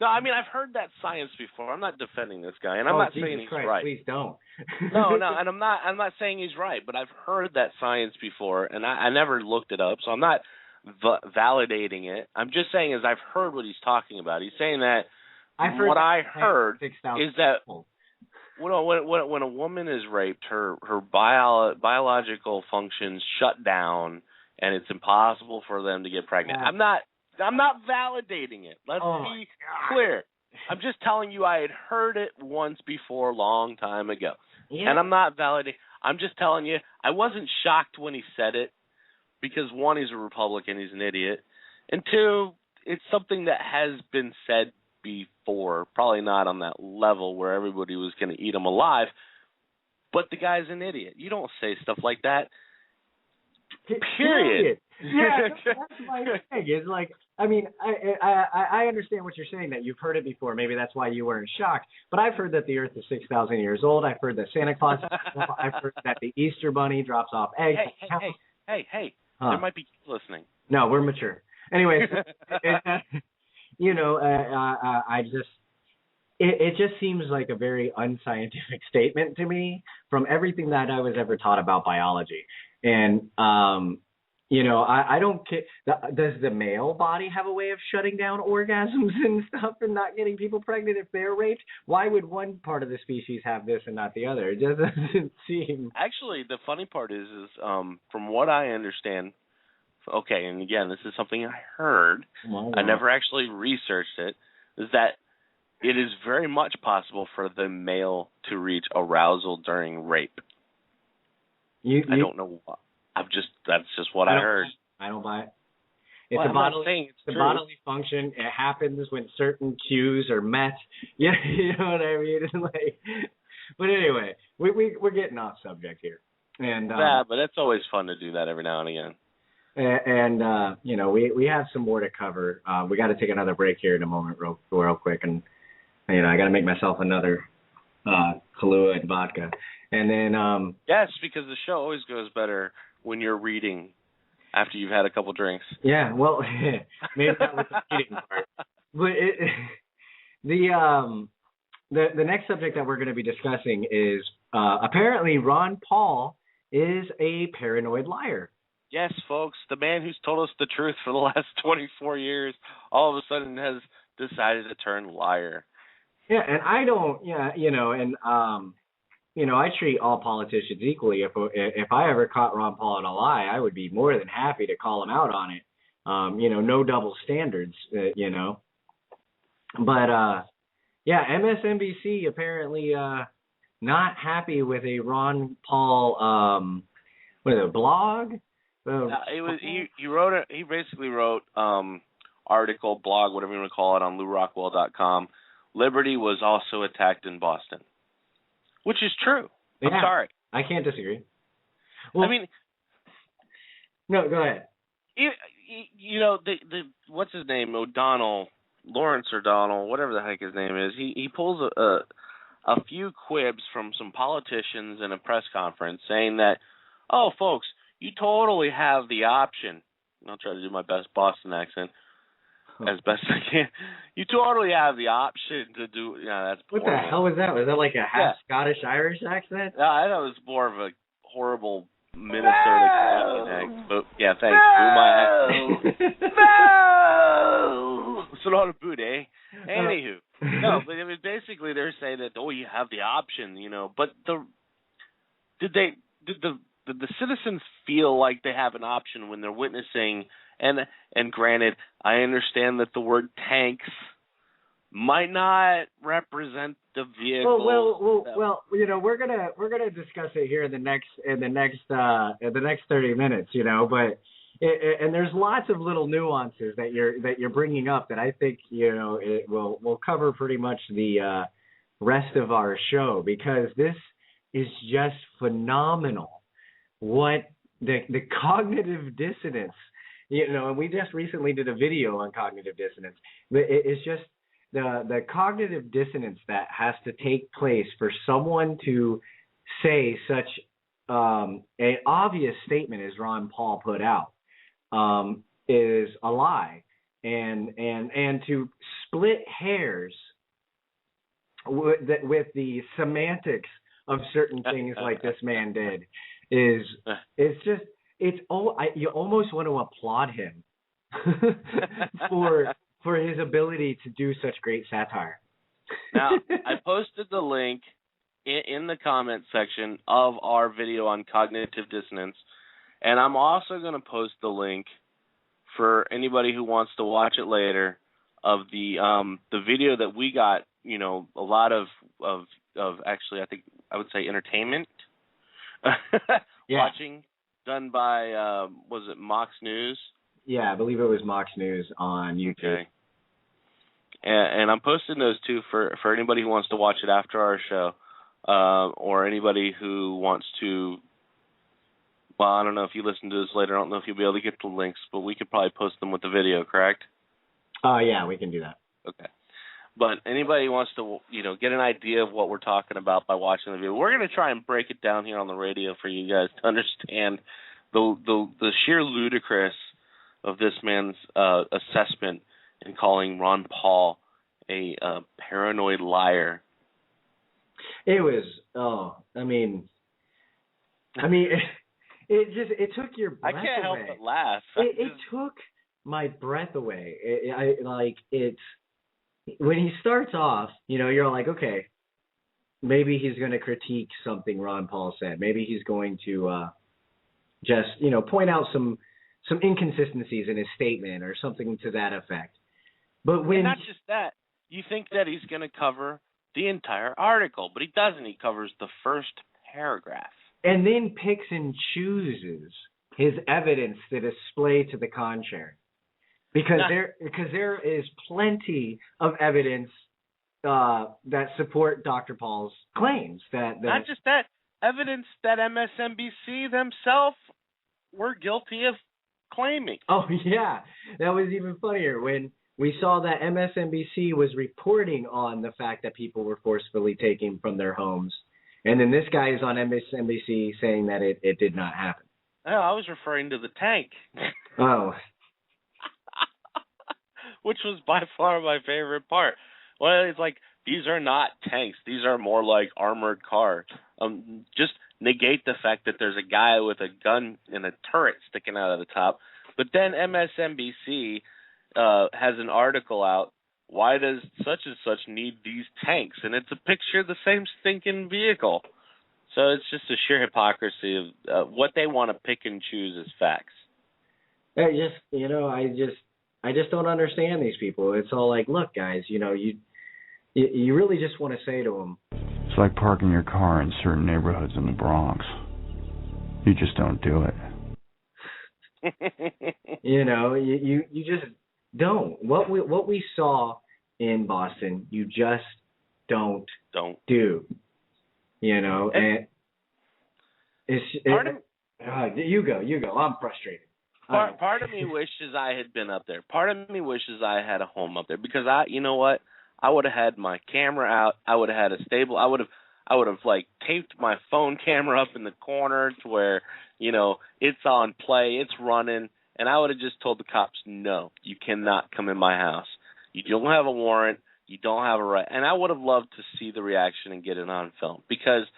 No, I mean, I've heard that science before. I'm not defending this guy, and I'm not saying he's right. Please don't. No, and I'm not saying he's right, but I've heard that science before, and I never looked it up, so I'm not validating it. I'm just saying is I've heard what he's talking about. He's saying that I heard is that when a woman is raped, her biological functions shut down, and it's impossible for them to get pregnant. I'm not validating it. Let's be clear. I'm just telling you I had heard it once before a long time ago. Yeah. And I'm not validating. I'm just telling you I wasn't shocked when he said it because, one, he's a Republican, he's an idiot. And two, it's something that has been said before, probably not on that level where everybody was going to eat him alive. But the guy's an idiot. You don't say stuff like that. Period. Yeah, that's my thing. It's like, I mean, I understand what you're saying, that you've heard it before. Maybe that's why you weren't shocked. But I've heard that the Earth is 6,000 years old. I've heard that Santa Claus. I've heard that the Easter Bunny drops off eggs. Hey! There might be kids listening. No, we're mature. Anyway, you know, I just. It just seems like a very unscientific statement to me from everything that I was ever taught about biology. And, you know, I don't care. Does the male body have a way of shutting down orgasms and stuff and not getting people pregnant if they're raped? Why would one part of the species have this and not the other? It just doesn't seem. Actually, the funny part is from what I understand, okay, and again, this is something I heard. Wow. I never actually researched it, is that it is very much possible for the male to reach arousal during rape. I don't know why. That's just what I heard. I don't buy it. It's a bodily function. It happens when certain cues are met. Yeah, you know what I mean? Like, but anyway, we're getting off subject here. And yeah, but it's always fun to do that every now and again. And you know, we have some more to cover. We got to take another break here in a moment, real quick, and you know, I got to make myself another Kahlua and vodka. And then yes, because the show always goes better when you're reading after you've had a couple drinks. Yeah, well, maybe that was the reading part. But the next subject that we're going to be discussing is apparently Ron Paul is a paranoid liar. Yes, folks, the man who's told us the truth for the last 24 years all of a sudden has decided to turn liar. Yeah, and I don't, you know, and you know, I treat all politicians equally. If I ever caught Ron Paul in a lie, I would be more than happy to call him out on it. You know, no double standards, you know. But, yeah, MSNBC apparently not happy with a Ron Paul, blog? He basically wrote article, blog, whatever you want to call it, on LouRockwell.com. Liberty was also attacked in Boston. Which is true. I'm sorry. I can't disagree. Well, I mean, no, go ahead. You know, the what's his name? Lawrence O'Donnell, whatever the heck his name is. He pulls a few quibs from some politicians in a press conference saying that, oh, folks, you totally have the option. I'll try to do my best Boston accent as best I can. You totally have the option to do. That's what the hell was that? Was that like a half Scottish Irish accent? No, I thought it was more of a horrible Minnesota accent. But yeah, thanks. My accent. What's it all about, eh? Anywho, no, but I mean, basically they're saying that you have the option, you know. But did the citizens feel like they have an option when they're witnessing? And granted, I understand that the word tanks might not represent the vehicle. Well, you know, we're gonna discuss it here in the next 30 minutes, you know. But and there's lots of little nuances that you're bringing up that I think, you know, it will cover pretty much the rest of our show, because this is just phenomenal. What the cognitive dissonance, and we just recently did a video on cognitive dissonance. It's just the cognitive dissonance that has to take place for someone to say such an obvious statement as Ron Paul put out is a lie, and to split hairs with the semantics of certain things like this man did you almost want to applaud him for his ability to do such great satire. Now, I posted the link in the comment section of our video on cognitive dissonance, and I'm also going to post the link for anybody who wants to watch it later of the video that we got, a lot of actually, I think I would say entertainment watching, done by was it Mox News? Yeah, I believe it was Mox News on YouTube. Okay. And I'm posting those two for anybody who wants to watch it after our show, or anybody who wants to. Well, I don't know if you listen to this later. I don't know if you'll be able to get the links, but we could probably post them with the video, correct? Yeah, we can do that. Okay. But anybody who wants to, get an idea of what we're talking about by watching the video, we're going to try and break it down here on the radio for you guys to understand the sheer ludicrous of this man's assessment in calling Ron Paul a paranoid liar. It was, it took your breath away. I can't help but laugh. It took my breath away. When he starts off, you're like, okay, maybe he's going to critique something Ron Paul said. Maybe he's going to just, point out some inconsistencies in his statement or something to that effect. But when not just that, you think that he's going to cover the entire article, but he doesn't. He covers the first paragraph. And then picks and chooses his evidence to display to the contrary. Because there is plenty of evidence that support Dr. Paul's claims. Not just that, evidence that MSNBC themselves were guilty of claiming. Oh, yeah. That was even funnier when we saw that MSNBC was reporting on the fact that people were forcefully taken from their homes. And then this guy is on MSNBC saying that it did not happen. Oh, I was referring to the tank. Oh. Which was by far my favorite part. Well, it's like, these are not tanks. These are more like armored cars. Just negate the fact that there's a guy with a gun and a turret sticking out of the top. But then MSNBC has an article out, why does such and such need these tanks? And it's a picture of the same stinking vehicle. So it's just a sheer hypocrisy of what they want to pick and choose as facts. I just don't understand these people. It's all like, look, guys, you really just want to say to them, it's like parking your car in certain neighborhoods in the Bronx. You just don't do it. you just don't. What we saw in Boston, you just don't do. And you go. I'm frustrated. Part of me wishes I had been up there. Part of me wishes I had a home up there because I would have had my camera out. I would have had a stable. I would have like taped my phone camera up in the corner to where it's on play, it's running, and I would have just told the cops, no, you cannot come in my house. You don't have a warrant. You don't have a right. And I would have loved to see the reaction and get it on film because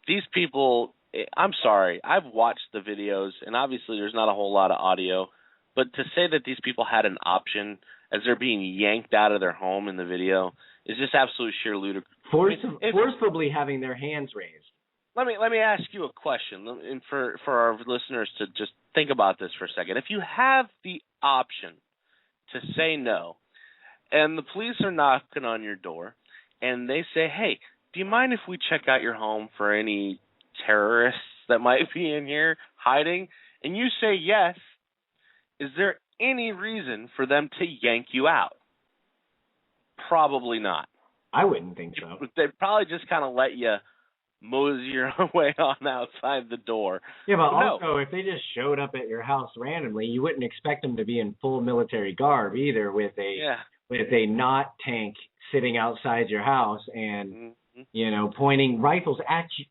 these people. I'm sorry. I've watched the videos, and obviously there's not a whole lot of audio, but to say that these people had an option as they're being yanked out of their home in the video is just absolute sheer ludicrous. Forcibly having their hands raised. Let me ask you a question, and for our listeners to just think about this for a second. If you have the option to say no, and the police are knocking on your door, and they say, hey, do you mind if we check out your home for any terrorists that might be in here hiding, and you say yes, is there any reason for them to yank you out? Probably not. I wouldn't think so. They'd probably just kind of let you mosey your way on outside the door. Yeah, but No. also, if they just showed up at your house randomly, you wouldn't expect them to be in full military garb either, with a not tank sitting outside your house and pointing rifles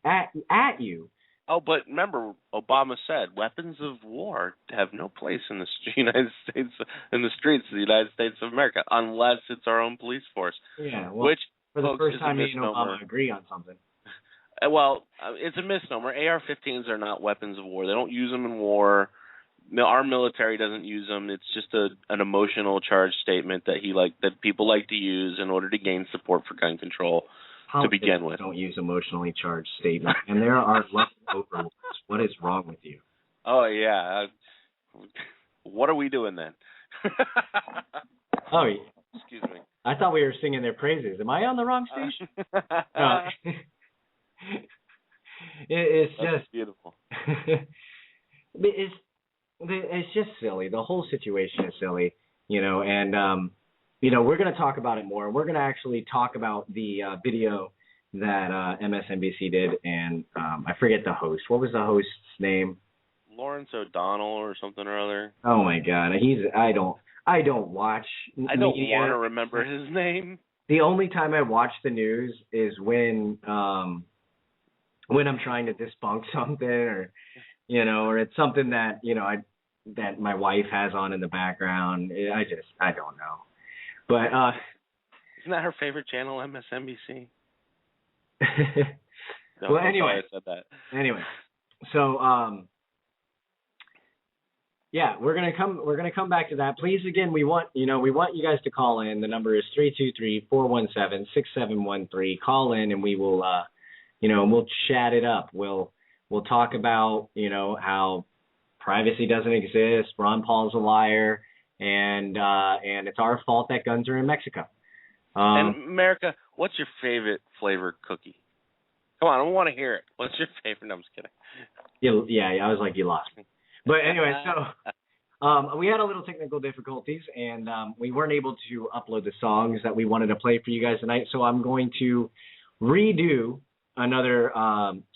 at you. Oh, but remember, Obama said weapons of war have no place in the United States, in the streets of the United States of America, unless it's our own police force. Yeah, well, which, for the folks, first is time, a me and misnomer. Obama agree on something. Well, it's a misnomer. AR-15s are not weapons of war. They don't use them in war. Our military doesn't use them. It's just an emotional charge statement that people like to use in order to gain support for gun control. To begin with, don't use emotionally charged statements, and there are leftovers. What is wrong with you? Oh yeah, what are we doing then? Oh, excuse me. I thought we were singing their praises. Am I on the wrong station? No. It's just beautiful. It's just silly. The whole situation is silly, and we're going to talk about it more. We're going to actually talk about the video that MSNBC did, and I forget the host. What was the host's name? Lawrence O'Donnell or something or other. Oh my God, I don't watch. I don't media. want to remember his name. The only time I watch the news is when I'm trying to debunk something, or it's something that that my wife has on in the background. I don't know. But isn't that her favorite channel, MSNBC? Well, anyway, I said that. Anyway, so yeah, we're gonna come back to that. Please, again, we want you guys to call in. The number is 323-417-6713. Call in, and we will we'll chat it up. We'll talk about how privacy doesn't exist. Ron Paul's a liar. And it's our fault that guns are in Mexico. And America, what's your favorite flavor cookie? Come on, I want to hear it. What's your favorite? No, I'm just kidding. Yeah, I was like, you lost me. But anyway, so we had a little technical difficulties, and we weren't able to upload the songs that we wanted to play for you guys tonight. So I'm going to redo another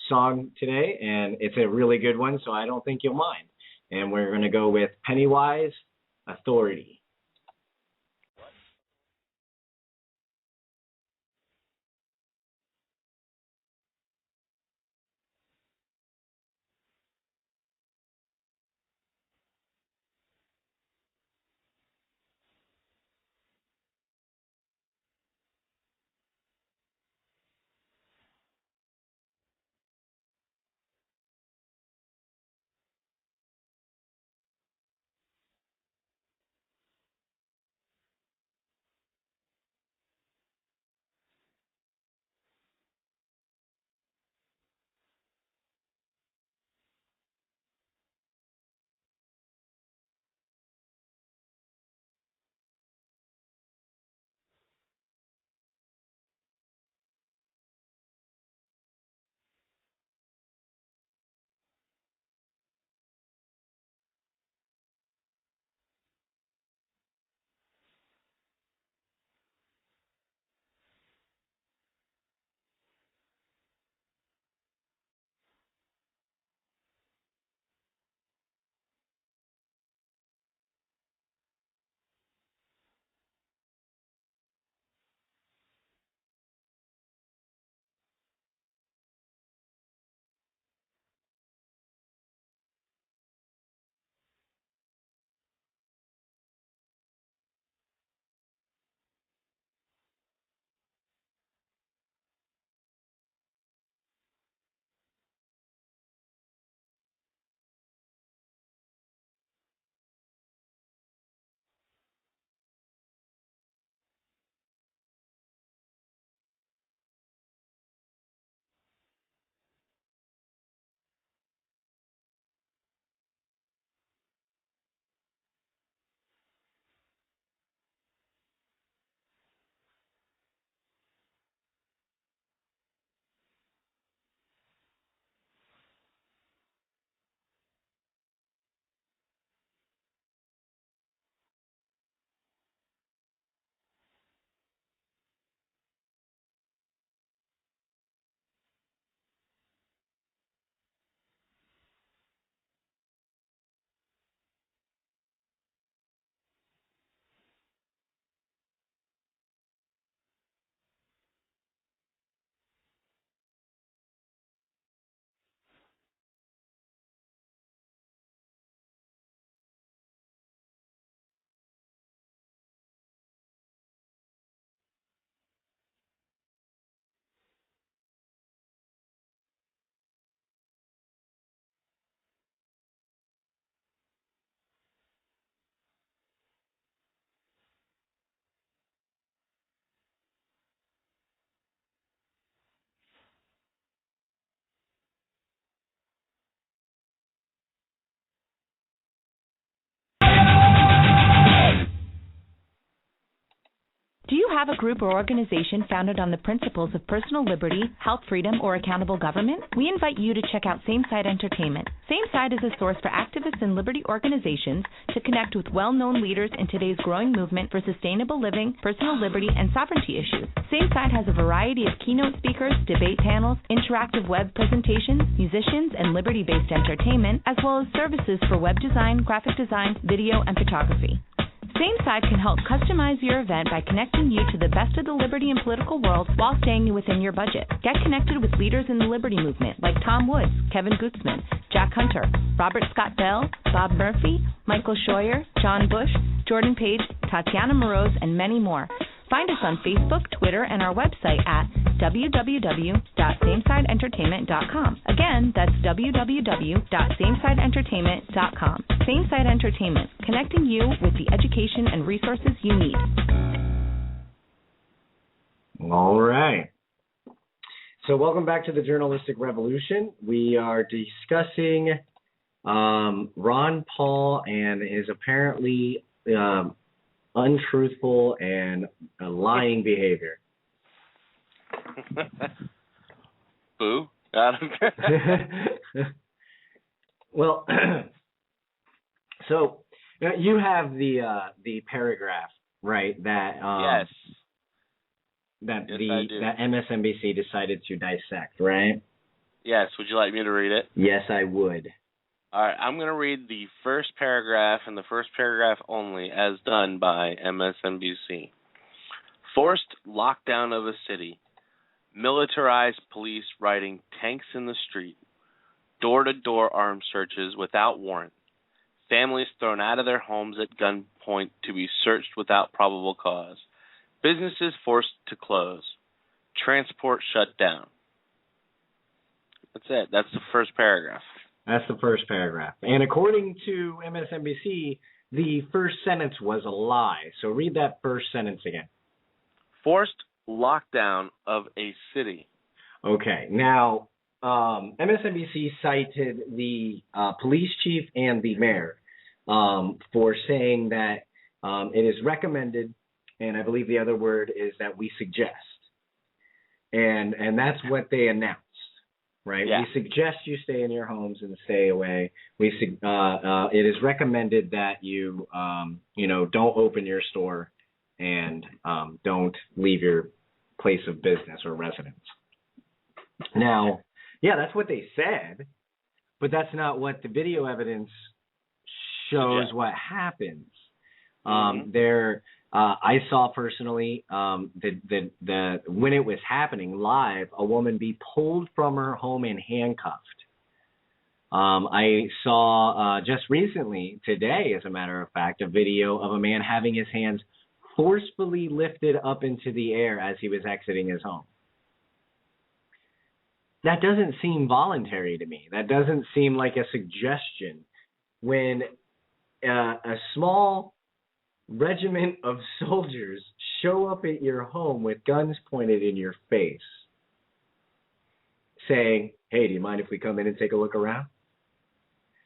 song today, and it's a really good one, so I don't think you'll mind. And we're going to go with Pennywise, Authority. have a group or organization founded on the principles of personal liberty, health freedom, or accountable government? We invite you to check out Same Side Entertainment. Same Side is a source for activists and liberty organizations to connect with well-known leaders in today's growing movement for sustainable living, personal liberty, and sovereignty issues. Same Side has a variety of keynote speakers, debate panels, interactive web presentations, musicians, and liberty-based entertainment, as well as services for web design, graphic design, video, and photography. Same Side can help customize your event by connecting you to the best of the liberty and political world while staying within your budget. Get connected with leaders in the liberty movement like Tom Woods, Kevin Gutzman, Jack Hunter, Robert Scott Bell, Bob Murphy, Michael Scheuer, John Bush, Jordan Page, Tatiana Moroz, and many more. Find us on Facebook, Twitter, and our website at www.samesideentertainment.com. Again, that's www.samesideentertainment.com. Same Side Entertainment, connecting you with the education and resources you need. All right. So welcome back to the Journalistic Revolution. We are discussing Ron Paul and his apparently untruthful and lying behavior. Boo. Got him. Well, so you have the paragraph, right? That yes. That yes, that MSNBC decided to dissect, right? Yes. Would you like me to read it? Yes, I would. All right, I'm going to read the first paragraph and the first paragraph only as done by MSNBC. Forced lockdown of a city. Militarized police riding tanks in the street. Door-to-door armed searches without warrant. Families thrown out of their homes at gunpoint to be searched without probable cause. Businesses forced to close. Transport shut down. That's it. That's the first paragraph. That's the first paragraph. And according to MSNBC, the first sentence was a lie. So read that first sentence again. Forced lockdown of a city. Okay. Now, MSNBC cited the police chief and the mayor for saying that it is recommended, and I believe the other word is that we suggest. And that's what they announced. Right. Yeah. We suggest you stay in your homes and stay away. It is recommended that you don't open your store and don't leave your place of business or residence. Now, yeah, that's what they said, but that's not what the video evidence shows. What happens. I saw personally the when it was happening live, a woman be pulled from her home and handcuffed. I saw just recently, today, as a matter of fact, a video of a man having his hands forcefully lifted up into the air as he was exiting his home. That doesn't seem voluntary to me. That doesn't seem like a suggestion when a small regiment of soldiers show up at your home with guns pointed in your face saying, hey, do you mind if we come in and take a look around?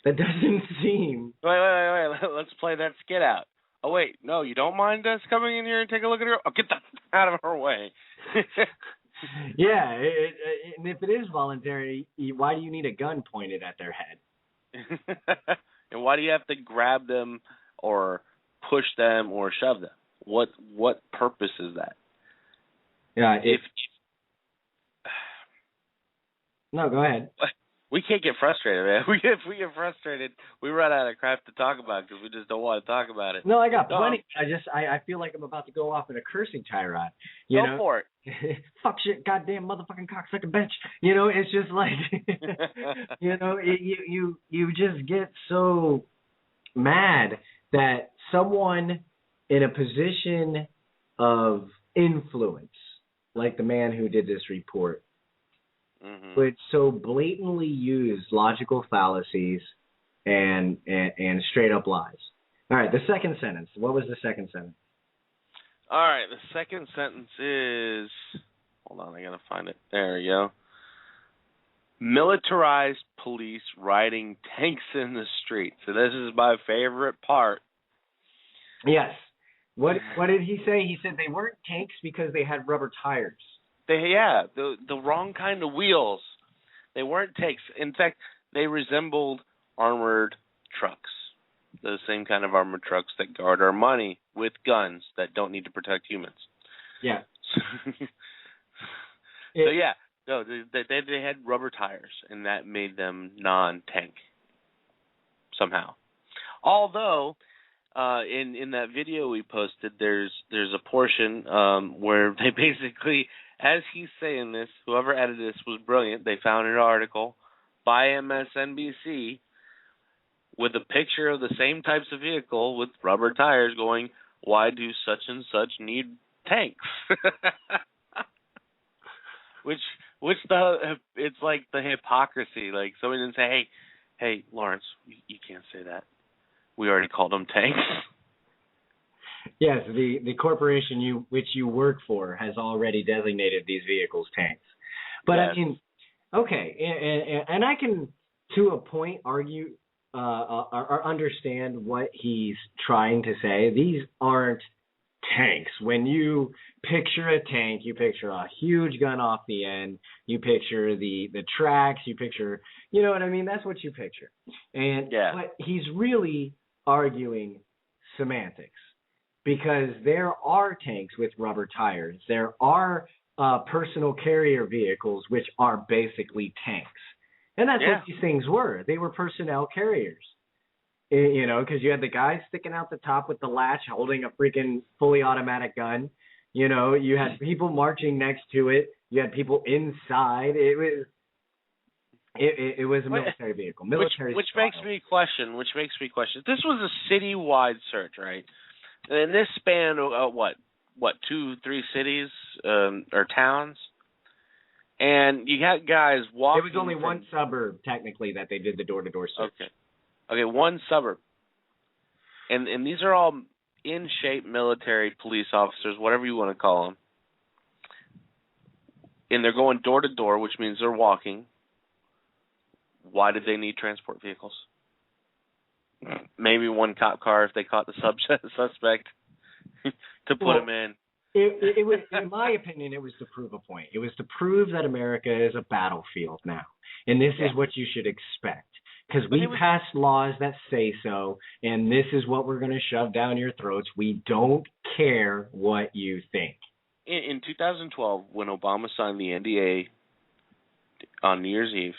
That doesn't seem... Wait. Let's play that skit out. Oh, wait. No, you don't mind us coming in here and take a look at her? Oh, get the out of her way. Yeah, and if it is voluntary, why do you need a gun pointed at their head? And why do you have to grab them or push them or shove them? What purpose is that? Yeah, no, go ahead. We can't get frustrated, man. If we get frustrated, we run out of crap to talk about because we just don't want to talk about it. No, I got plenty. I feel like I'm about to go off in a cursing tirade. Go for it. Fuck shit, goddamn motherfucking cocksucker bitch. You know, it's just like, you just get so mad that someone in a position of influence, like the man who did this report, would so blatantly use logical fallacies and straight up lies. All right, the second sentence. What was the second sentence? All right, the second sentence is, hold on, I gotta find it. There we go. Militarized police riding tanks in the street. So this is my favorite part. Yes. What did he say? He said they weren't tanks because they had rubber tires. The wrong kind of wheels. They weren't tanks. In fact, they resembled armored trucks. The same kind of armored trucks that guard our money with guns that don't need to protect humans. Yeah. So yeah, no, they had rubber tires, and that made them non-tank somehow. Although, in that video we posted, there's a portion where they basically, as he's saying this, whoever edited this was brilliant. They found an article by MSNBC with a picture of the same types of vehicle with rubber tires going, why do such and such need tanks? It's like the hypocrisy. Like somebody didn't say, hey, Lawrence, you can't say that. We already called them tanks. Yes, the corporation which you work for has already designated these vehicles tanks. But yes. I mean, okay, and I can, to a point, argue or understand what he's trying to say. These aren't tanks. When you picture a tank, you picture a huge gun off the end. You picture the tracks. You picture, you know what I mean? That's what you picture. And but he's really arguing semantics, because there are tanks with rubber tires. There are personal carrier vehicles which are basically tanks. And that's what these things were. They were personnel carriers. You know, because you had the guy sticking out the top with the latch holding a freaking fully automatic gun. You know, you had people marching next to it. You had people inside. It was a military vehicle. Which makes me question. This was a citywide search, right? And this spanned what 2-3 cities or towns. And you got guys walking. It was only one suburb, technically, that they did the door-to-door search. Okay, one suburb. And these are all in-shape military police officers, whatever you want to call them. And they're going door-to-door, which means they're walking. Why did they need transport vehicles? Maybe one cop car if they caught the suspect to put him in. It was, in my opinion, it was to prove a point. It was to prove that America is a battlefield now. And this is what you should expect. Because we passed laws that say so, and this is what we're going to shove down your throats. We don't care what you think. In 2012, when Obama signed the NDA on New Year's Eve,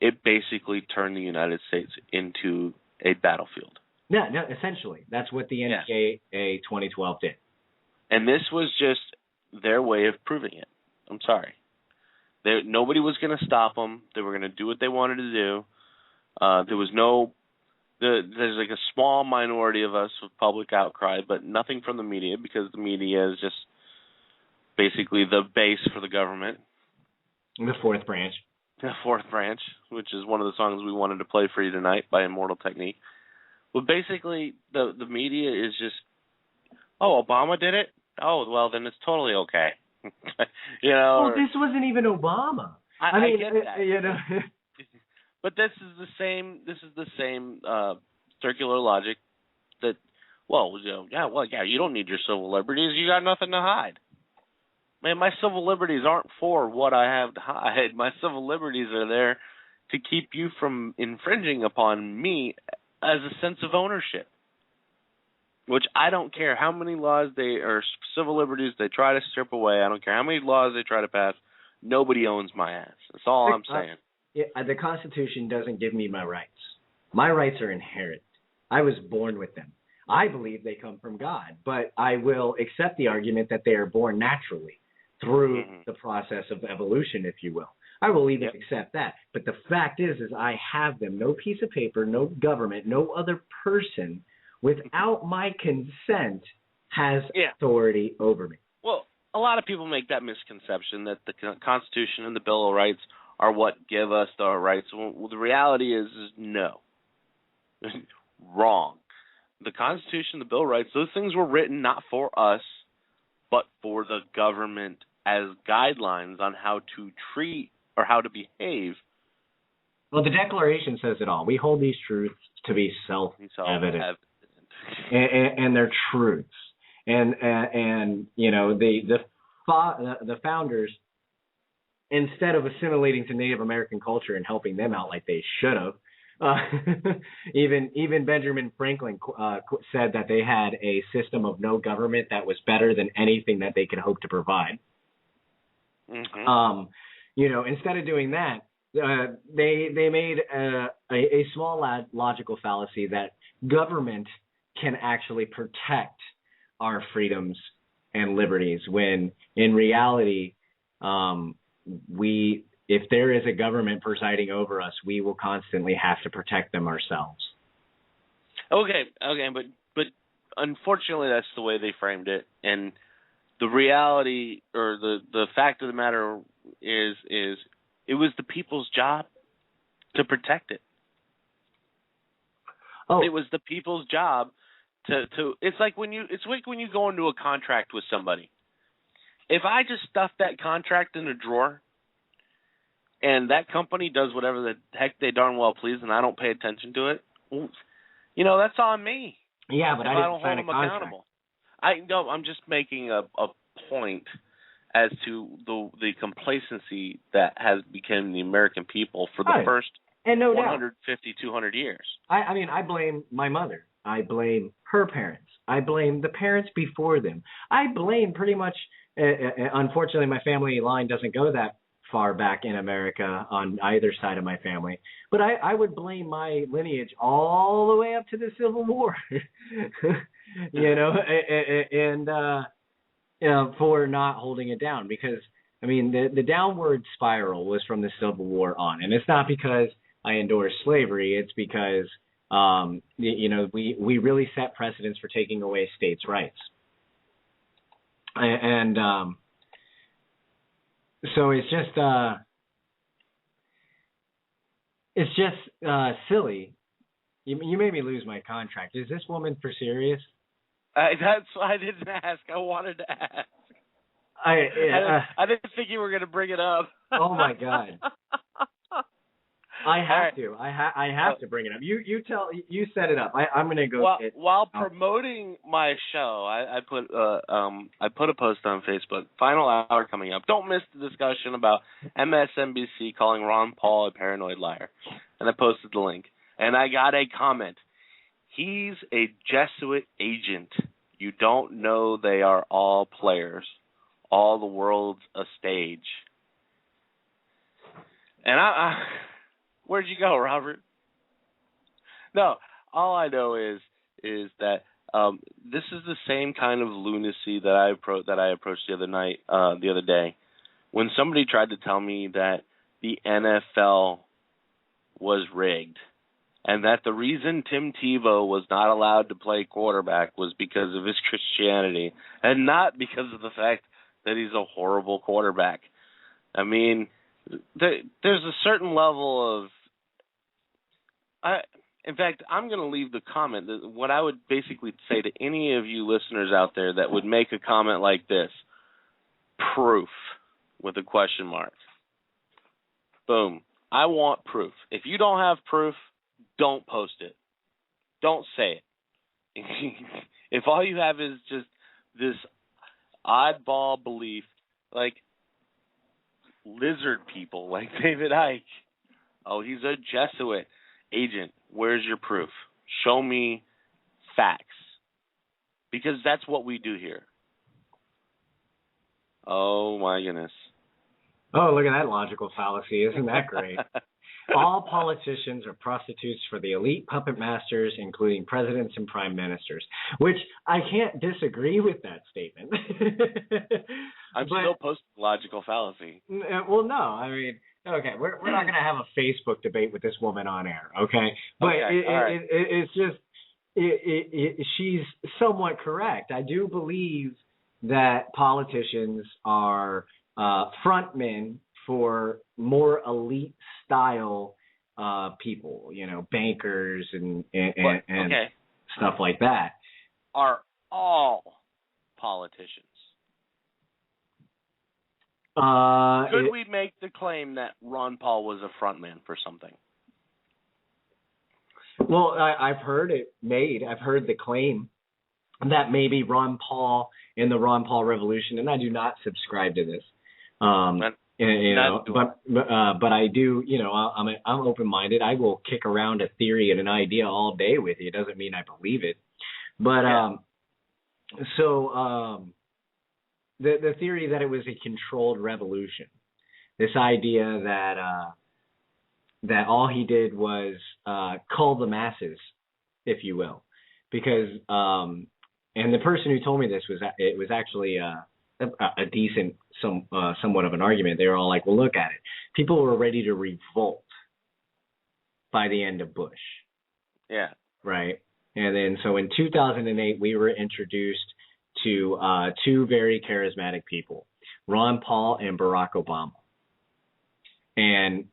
it basically turned the United States into a battlefield. No, essentially. That's what the NDA 2012 did. And this was just their way of proving it. I'm sorry. Nobody was going to stop them. They were going to do what they wanted to do. There was there's like a small minority of us with public outcry, but nothing from the media, because the media is just basically the base for the government. The fourth branch. The fourth branch, which is one of the songs we wanted to play for you tonight by Immortal Technique. But basically, the media is just, Obama did it? Oh, well, then it's totally okay. You know. Well, this wasn't even Obama. I mean, get that. You know. But this is the same circular logic that, you don't need your civil liberties. You got nothing to hide. Man, my civil liberties aren't for what I have to hide. My civil liberties are there to keep you from infringing upon me as a sense of ownership. Which I don't care how many laws or civil liberties they try to strip away. I don't care how many laws they try to pass. Nobody owns my ass. That's all I'm saying. The Constitution doesn't give me my rights. My rights are inherent. I was born with them. I believe they come from God, but I will accept the argument that they are born naturally through the process of evolution, if you will. I will even accept that. But the fact is I have them. No piece of paper, no government, no other person without my consent has authority over me. Well, a lot of people make that misconception that the Constitution and the Bill of Rights are what give us our rights. Well, the reality is no. Wrong. The Constitution, the Bill of Rights, those things were written not for us, but for the government as guidelines on how to treat or how to behave. Well, the Declaration says it all. We hold these truths to be self-evident. and their truths. And you know, the founders, instead of assimilating to Native American culture and helping them out like they should have, even Benjamin Franklin said that they had a system of no government that was better than anything that they could hope to provide. Mm-hmm. You know, instead of doing that, they made a small logical fallacy that government can actually protect our freedoms and liberties, when in reality, if there is a government presiding over us, we will constantly have to protect them ourselves. Okay, but unfortunately, that's the way they framed it, and the reality, or the fact of the matter is it was the people's job to protect it. Oh. It was the people's job to. It's like when you go into a contract with somebody. If I just stuff that contract in a drawer, and that company does whatever the heck they darn well please, and I don't pay attention to it, well, you know, that's on me. Yeah, but I don't sign hold them a contract. accountable. I'm just making a point as to the complacency that has become the American people for the first and no 150, 200 years. I mean, I blame my mother. I blame her parents. I blame the parents before them. I blame pretty much, unfortunately, my family line doesn't go that far back in America on either side of my family. But I would blame my lineage all the way up to the Civil War, you know, and for not holding it down. Because, I mean, the downward spiral was from the Civil War on. And it's not because I endorse slavery. It's because, you know, we really set precedents for taking away states' rights. And so it's just silly. You made me lose my contract. Is this woman for serious? I didn't ask. I wanted to ask. I didn't think you were going to bring it up. Oh my God. I have to. I have to bring it up. You set it up. I'm going to go. While promoting my show, I put a post on Facebook. Final hour coming up. Don't miss the discussion about MSNBC calling Ron Paul a paranoid liar. And I posted the link. And I got a comment. He's a Jesuit agent. You don't know they are all players. All the world's a stage. And where'd you go, Robert? No, all I know is that this is the same kind of lunacy that I approached the other day, when somebody tried to tell me that the NFL was rigged, and that the reason Tim Tebow was not allowed to play quarterback was because of his Christianity, and not because of the fact that he's a horrible quarterback. I mean, there's a certain level of in fact, I'm going to leave the comment. What I would basically say to any of you listeners out there that would make a comment like this: proof, with a question mark. Boom. I want proof. If you don't have proof, don't post it. Don't say it. If all you have is just this oddball belief, like lizard people, like David Icke. Oh, he's a Jesuit agent. Where's your proof? Show me facts. Because that's what we do here. Oh, my goodness. Oh, look at that logical fallacy. Isn't that great? All politicians are prostitutes for the elite puppet masters, including presidents and prime ministers, which I can't disagree with that statement. I'm still posting logical fallacy. Well, no, I mean, okay, we're not going to have a Facebook debate with this woman on air, okay? But okay, it's just, she's somewhat correct. I do believe that politicians are frontmen for more elite style people, you know, bankers and stuff like that. Are all politicians? Could we make the claim that Ron Paul was a frontman for something? Well, I've heard it made. I've heard the claim that maybe Ron Paul and the Ron Paul Revolution, and I do not subscribe to this. But I do. I'm open-minded. I will kick around a theory and an idea all day with you. It doesn't mean I believe it. But the theory that it was a controlled revolution, this idea that all he did was cull the masses, if you will, because and the person who told me this was actually a decent somewhat of an argument. They were all like, well, look at it. People were ready to revolt by the end of Bush. Yeah. Right. And then so in 2008, we were introduced to two very charismatic people, Ron Paul and Barack Obama. And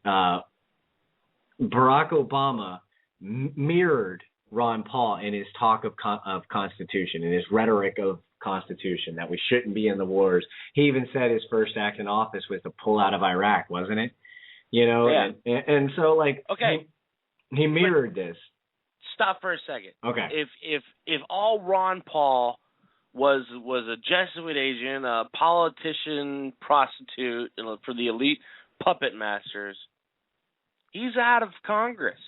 Barack Obama mirrored Ron Paul in his talk of Constitution, in his rhetoric of Constitution, that we shouldn't be in the wars. He even said his first act in office was to pull out of Iraq, wasn't it? Yeah. And so like, okay, he mirrored this. Stop for a second. Okay. If all Ron Paul was a Jesuit agent, a politician, prostitute for the elite puppet masters, he's out of Congress.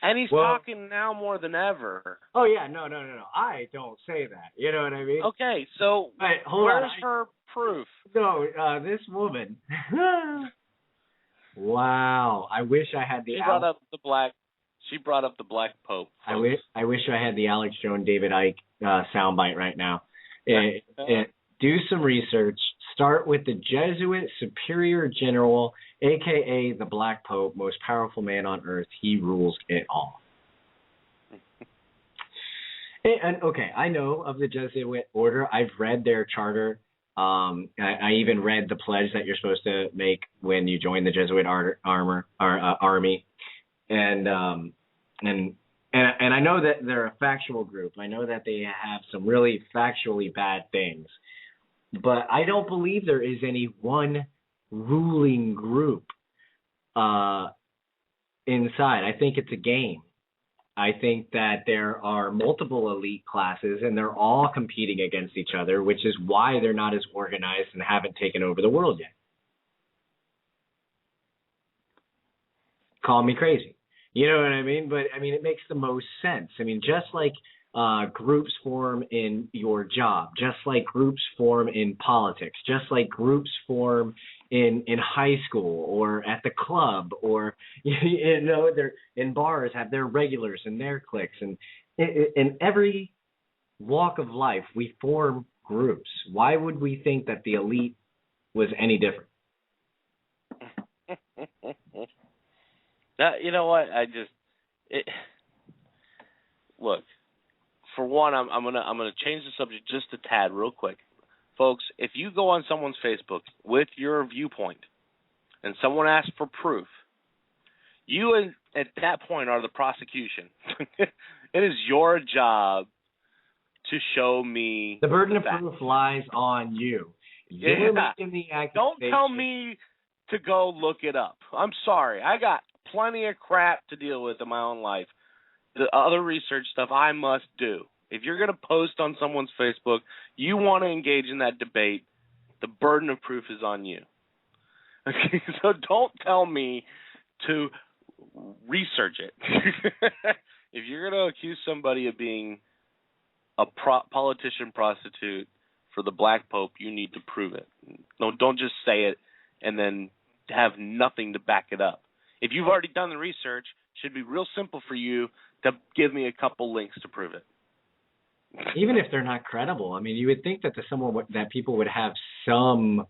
And he's talking now more than ever. Oh, yeah. No. I don't say that. You know what I mean? Okay, so right, where's her proof? No, this woman. Wow. I wish I had the... She brought up the black pope. Folks. I wish I had the Alex Jones, David Icke soundbite right now. Do some research. Start with the Jesuit Superior General, a.k.a. the Black Pope, most powerful man on earth. He rules it all. and okay, I know of the Jesuit order. I've read their charter. I even read the pledge that you're supposed to make when you join the Jesuit army. And I know that they're a factual group. I know that they have some really factually bad things. But I don't believe there is any one ruling group inside. I think it's a game. I think that there are multiple elite classes, and they're all competing against each other, which is why they're not as organized and haven't taken over the world yet. Call me crazy. You know what I mean? But, I mean, it makes the most sense. I mean, just like groups form in your job, just like groups form in politics, just like groups form in high school or at the club, or, they're in bars, have their regulars and their cliques. And in every walk of life, we form groups. Why would we think that the elite was any different? You know what? Look. For one, I'm gonna change the subject just a tad, real quick, folks. If you go on someone's Facebook with your viewpoint, and someone asks for proof, you at that point are the prosecution. It is your job to show me. The burden of proof lies on you. You're making the accusation. Don't tell me to go look it up. I'm sorry. I got plenty of crap to deal with in my own life. The other research stuff I must do. If you're going to post on someone's Facebook, you want to engage in that debate, the burden of proof is on you. Okay, so don't tell me to research it. If you're going to accuse somebody of being a politician prostitute for the Black Pope, you need to prove it. No, don't just say it and then have nothing to back it up. If you've already done the research, it should be real simple for you to give me a couple links to prove it. Even if they're not credible, I mean, you would think that that people would have some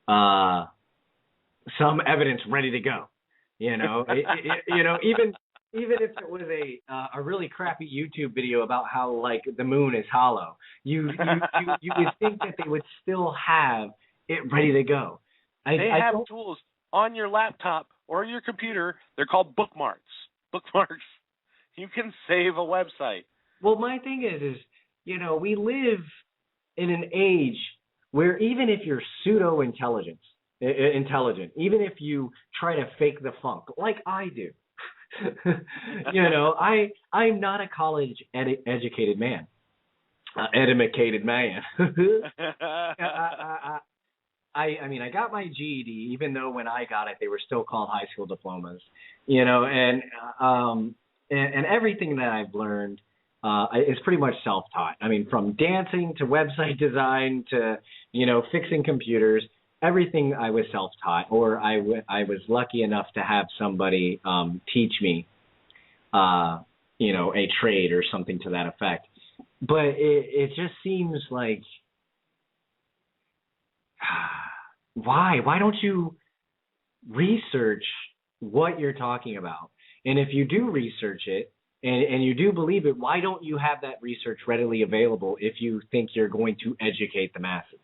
evidence ready to go. Even if it was a really crappy YouTube video about how like the moon is hollow, you would think that they would still have it ready to go. They have tools on your laptop or your computer. They're called bookmarks. Bookmarks. You can save a website. Well, my thing is we live in an age where even if you're intelligent, even if you try to fake the funk, like I do, You know, I'm not a college educated man. Educated man. I mean, I got my GED, even though when I got it, they were still called high school diplomas. You know, and everything that I've learned is pretty much self-taught. I mean, from dancing to website design to, you know, fixing computers, everything I was self-taught, or I was lucky enough to have somebody teach me, you know, a trade or something to that effect. But it just seems like, why don't you research what you're talking about? And if you do research it and you do believe it, why don't you have that research readily available if you think you're going to educate the masses?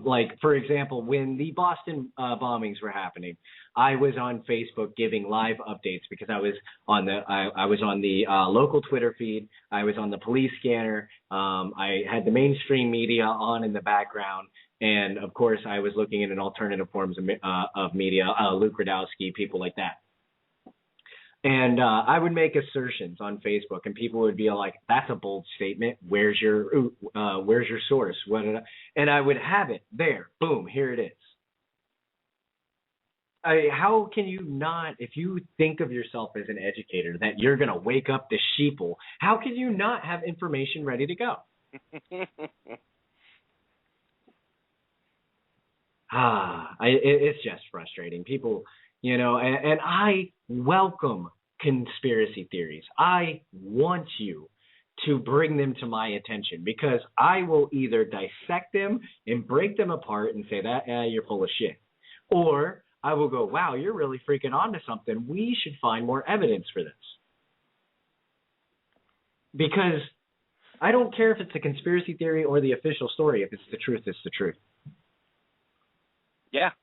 Like, for example, when the Boston bombings were happening, I was on Facebook giving live updates because I was on the local Twitter feed. I was on the police scanner. I had the mainstream media on in the background. And, of course, I was looking at an alternative forms of media, Luke Radowski, people like that. And I would make assertions on Facebook, and people would be like, "That's a bold statement. Where's your source?" And I would have it there. Boom, here it is. How can you not, if you think of yourself as an educator, that you're going to wake up the sheeple? How can you not have information ready to go? It's just frustrating. People, you know, and I welcome conspiracy theories. I want you to bring them to my attention because I will either dissect them and break them apart and say that you're full of shit, or I will go, wow, you're really freaking onto something. We should find more evidence for this. Because I don't care if it's a conspiracy theory or the official story. If it's the truth, it's the truth. Yeah.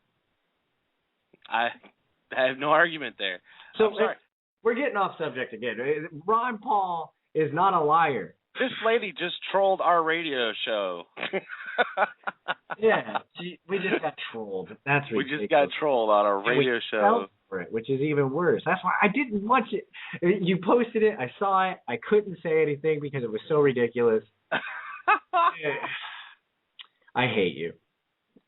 I have no argument there. So we're getting off subject again. Ron Paul is not a liar. This lady just trolled our radio show. Yeah, we just got trolled. That's ridiculous. We just got trolled on our radio show. For it, which is even worse. That's why I didn't watch it. You posted it. I saw it. I couldn't say anything because it was so ridiculous. I hate you.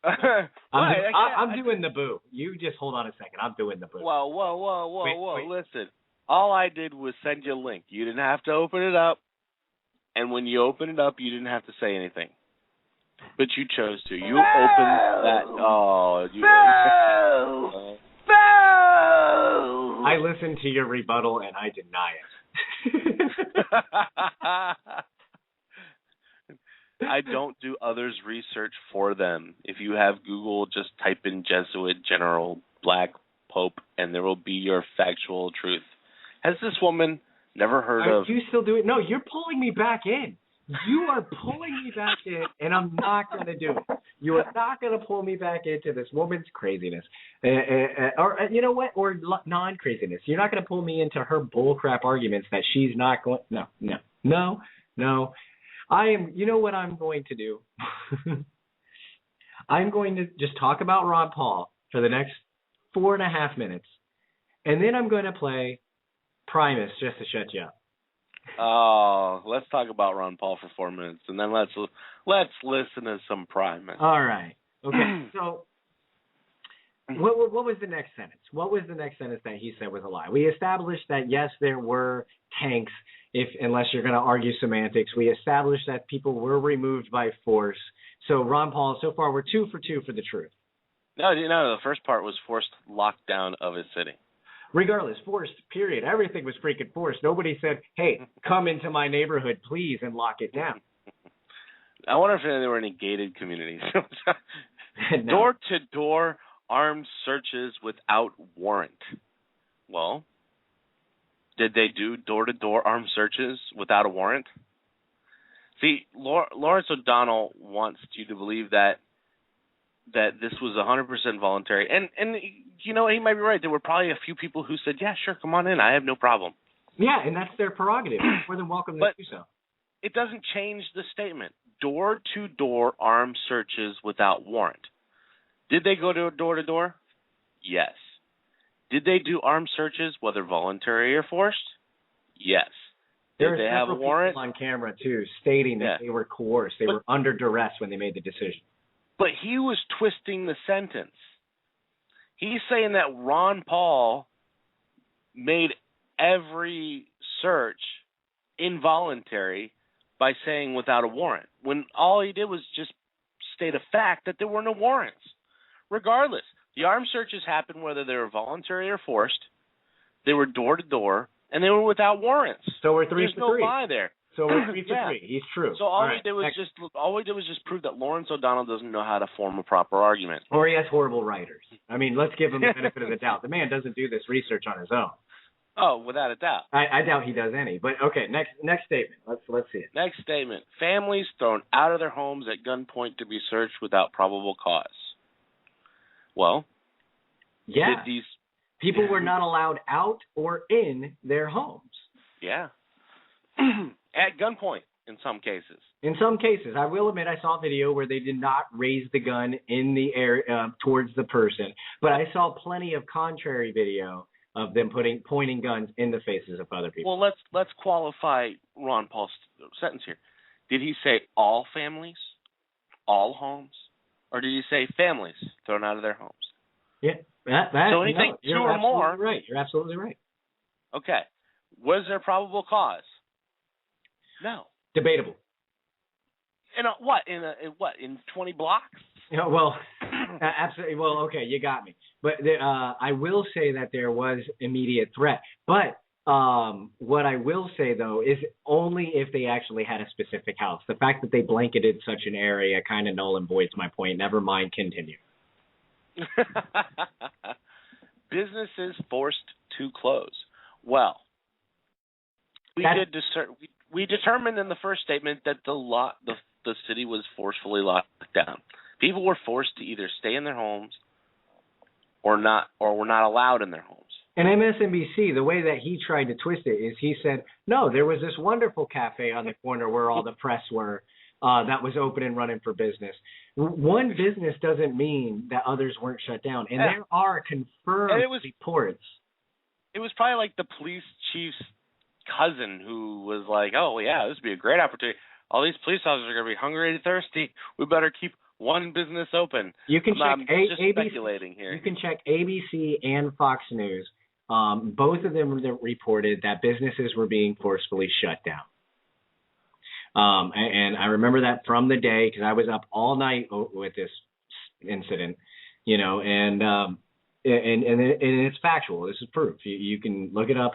I'm doing the boo. You just hold on a second. I'm doing the boo. Whoa. Listen, all I did was send you a link. You didn't have to open it up. And when you open it up, you didn't have to say anything. But you chose to. You opened that. Oh, you. I listened to your rebuttal and I deny it. I don't do others' research for them. If you have Google, just type in Jesuit General Black Pope and there will be your factual truth. Has this woman never heard of... You still do it? No, you're pulling me back in. You are pulling me back in, and I'm not going to do it. You are not going to pull me back into this woman's craziness. Or you know what? Or non-craziness. You're not going to pull me into her bullcrap arguments that she's not going... No. You know what I'm going to do? I'm going to just talk about Ron Paul for the next 4.5 minutes, and then I'm going to play Primus just to shut you up. Oh, let's talk about Ron Paul for 4 minutes, and then let's listen to some Primus. All right. Okay. So, what was the next sentence? What was the next sentence that he said was a lie? We established that yes, there were tanks. Unless you're going to argue semantics, we established that people were removed by force. So Ron Paul, so far we're 2 for 2 for the truth. No, the first part was forced lockdown of a city. Regardless, forced, period. Everything was freaking forced. Nobody said, hey, come into my neighborhood, please, and lock it down. I wonder if there were any gated communities. No. Door-to-door armed searches without warrant. Well, did they do door-to-door armed searches without a warrant? See, Lawrence O'Donnell wants you to believe that this was 100% voluntary. And you know, he might be right. There were probably a few people who said, yeah, sure, come on in. I have no problem. Yeah, and that's their prerogative. More than welcome to do so. It doesn't change the statement. Door-to-door armed searches without warrant. Did they go to door-to-door? Yes. Did they do armed searches, whether voluntary or forced? Yes. There Did they are have a several warrant? people on camera too, stating that they were coerced. They were under duress when they made the decision. But he was twisting the sentence. He's saying that Ron Paul made every search involuntary by saying without a warrant, when all he did was just state a fact that there were no warrants. Regardless, the armed searches happened whether they were voluntary or forced. They were door to door, and they were without warrants. So we're 3 There's for no 3. lie there. So we're 3 for 3. He's true. So all we right. did was just prove that Lawrence O'Donnell doesn't know how to form a proper argument. Or he has horrible writers. I mean, let's give him the benefit of the doubt. The man doesn't do this research on his own. Oh, without a doubt. I doubt he does any. But okay, next statement. Let's see it. Next statement. Families thrown out of their homes at gunpoint to be searched without probable cause. Well, yeah. Did these people were not allowed out or in their homes. Yeah. At gunpoint in some cases. In some cases. I will admit I saw a video where they did not raise the gun in the air towards the person, but I saw plenty of contrary video of them pointing guns in the faces of other people. Well, let's qualify Ron Paul's sentence here. Did he say all families, all homes, or did he say families thrown out of their homes? Yeah, so anything two or more. Right, you're absolutely right. Okay, was there probable cause? No. Debatable. In 20 blocks? Yeah, well, absolutely. Well, okay, you got me. But I will say that there was immediate threat. But what I will say, though, is only if they actually had a specific house. The fact that they blanketed such an area kind of null and voids my point. Never mind, continue. Businesses forced to close. Well, we determined in the first statement that the city was forcefully locked down. People were forced to either stay in their homes or were not allowed in their homes. And MSNBC, the way that he tried to twist it is he said, no, there was this wonderful cafe on the corner where all the press were that was open and running for business. One business doesn't mean that others weren't shut down. And there are confirmed reports. It was probably like the police chief's cousin who was like, oh, yeah, this would be a great opportunity. All these police officers are going to be hungry and thirsty. We better keep one business open. You can check speculating here. You can check ABC and Fox News. Both of them reported that businesses were being forcefully shut down. And I remember that from the day because I was up all night with this incident, and it's factual. This is proof. You can look it up.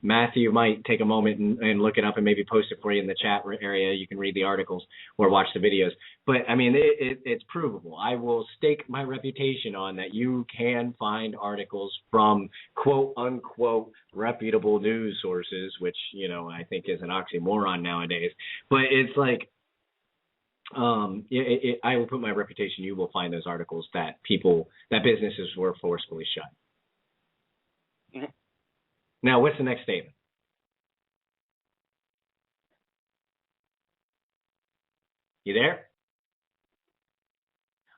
Matthew might take a moment and look it up and maybe post it for you in the chat area. You can read the articles or watch the videos. But, I mean, it's provable. I will stake my reputation on that you can find articles from quote-unquote reputable news sources, which, I think is an oxymoron nowadays. But it's like I will put my reputation. You will find those articles that businesses were forcefully shut. Mm-hmm. Now, what's the next statement? You there?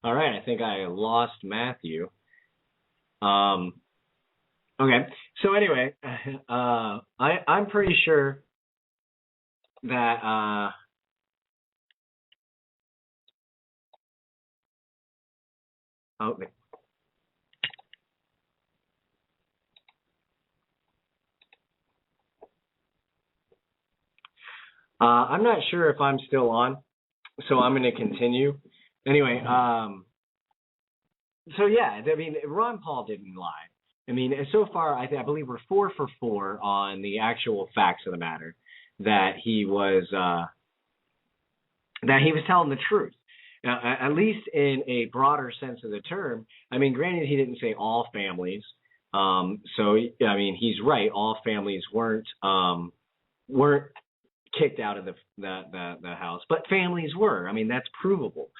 All right, I think I lost Matthew. Okay, so anyway, I'm pretty sure that okay. I'm not sure if I'm still on, so I'm going to continue. Anyway, so yeah, I mean, Ron Paul didn't lie. I mean, so far, I believe we're 4 for 4 on the actual facts of the matter that he was telling the truth. Now, at least in a broader sense of the term. I mean, granted, he didn't say all families. So I mean, he's right. All families weren't kicked out of the house, but families were. I mean, that's provable.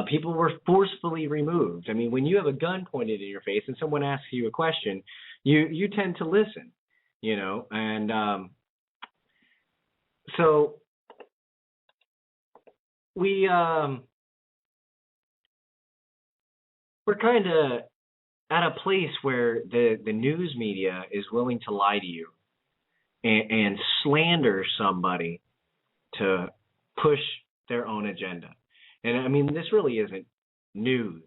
People were forcefully removed. I mean, when you have a gun pointed in your face and someone asks you a question, you tend to listen, and so we're kind of at a place where the news media is willing to lie to you and slander somebody to push their own agenda. And I mean, this really isn't news.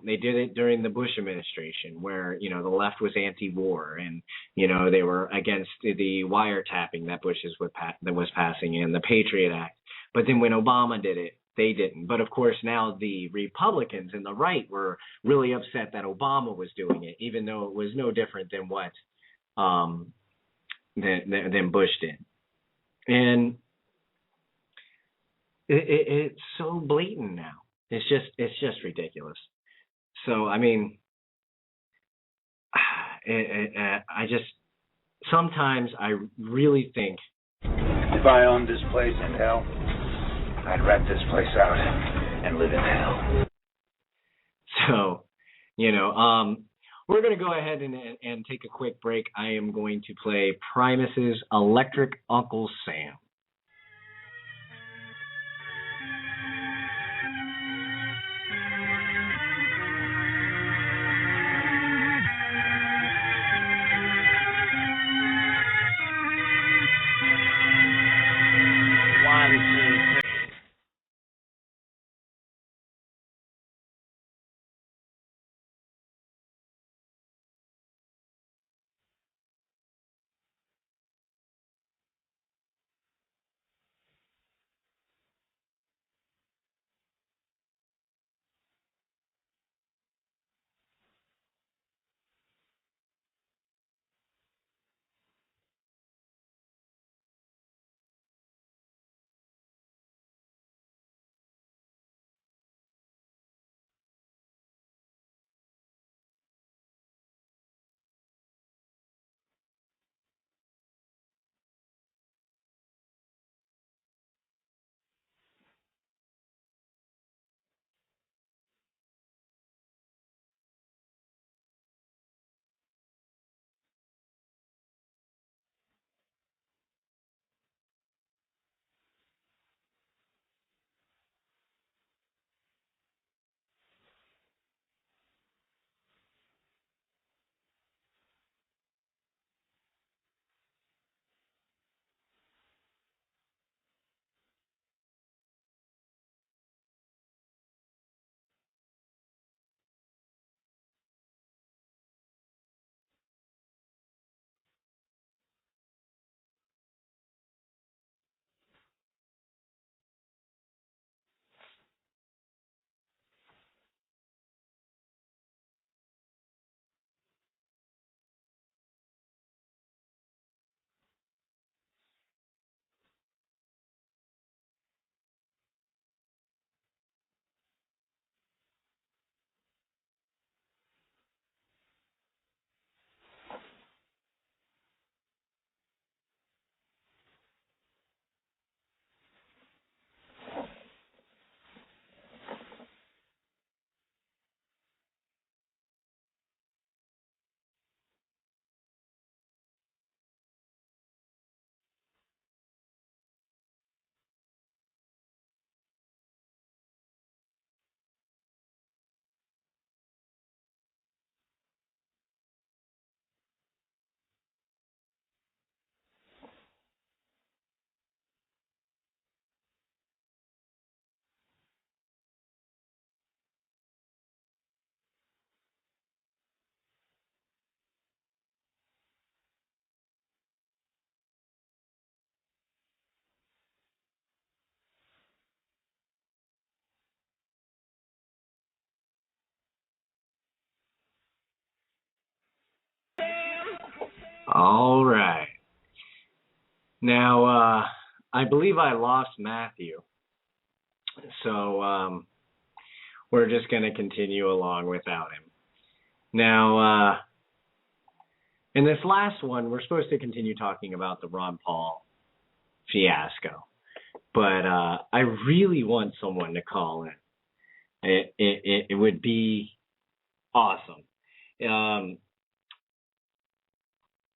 They did it during the Bush administration where, the left was anti-war and, they were against the wiretapping that Bush was passing and the Patriot Act. But then when Obama did it, they didn't. But of course, now the Republicans and the right were really upset that Obama was doing it, even though it was no different than what than Bush did. And it's so blatant now. It's just ridiculous. So I mean, sometimes I really think if I owned this place in hell, I'd rent this place out and live in hell. So, we're going to go ahead and take a quick break. I am going to play Primus's Electric Uncle Sam. All right. Now, I believe I lost Matthew. So we're just going to continue along without him. Now, in this last one, we're supposed to continue talking about the Ron Paul fiasco. But I really want someone to call in. It would be awesome.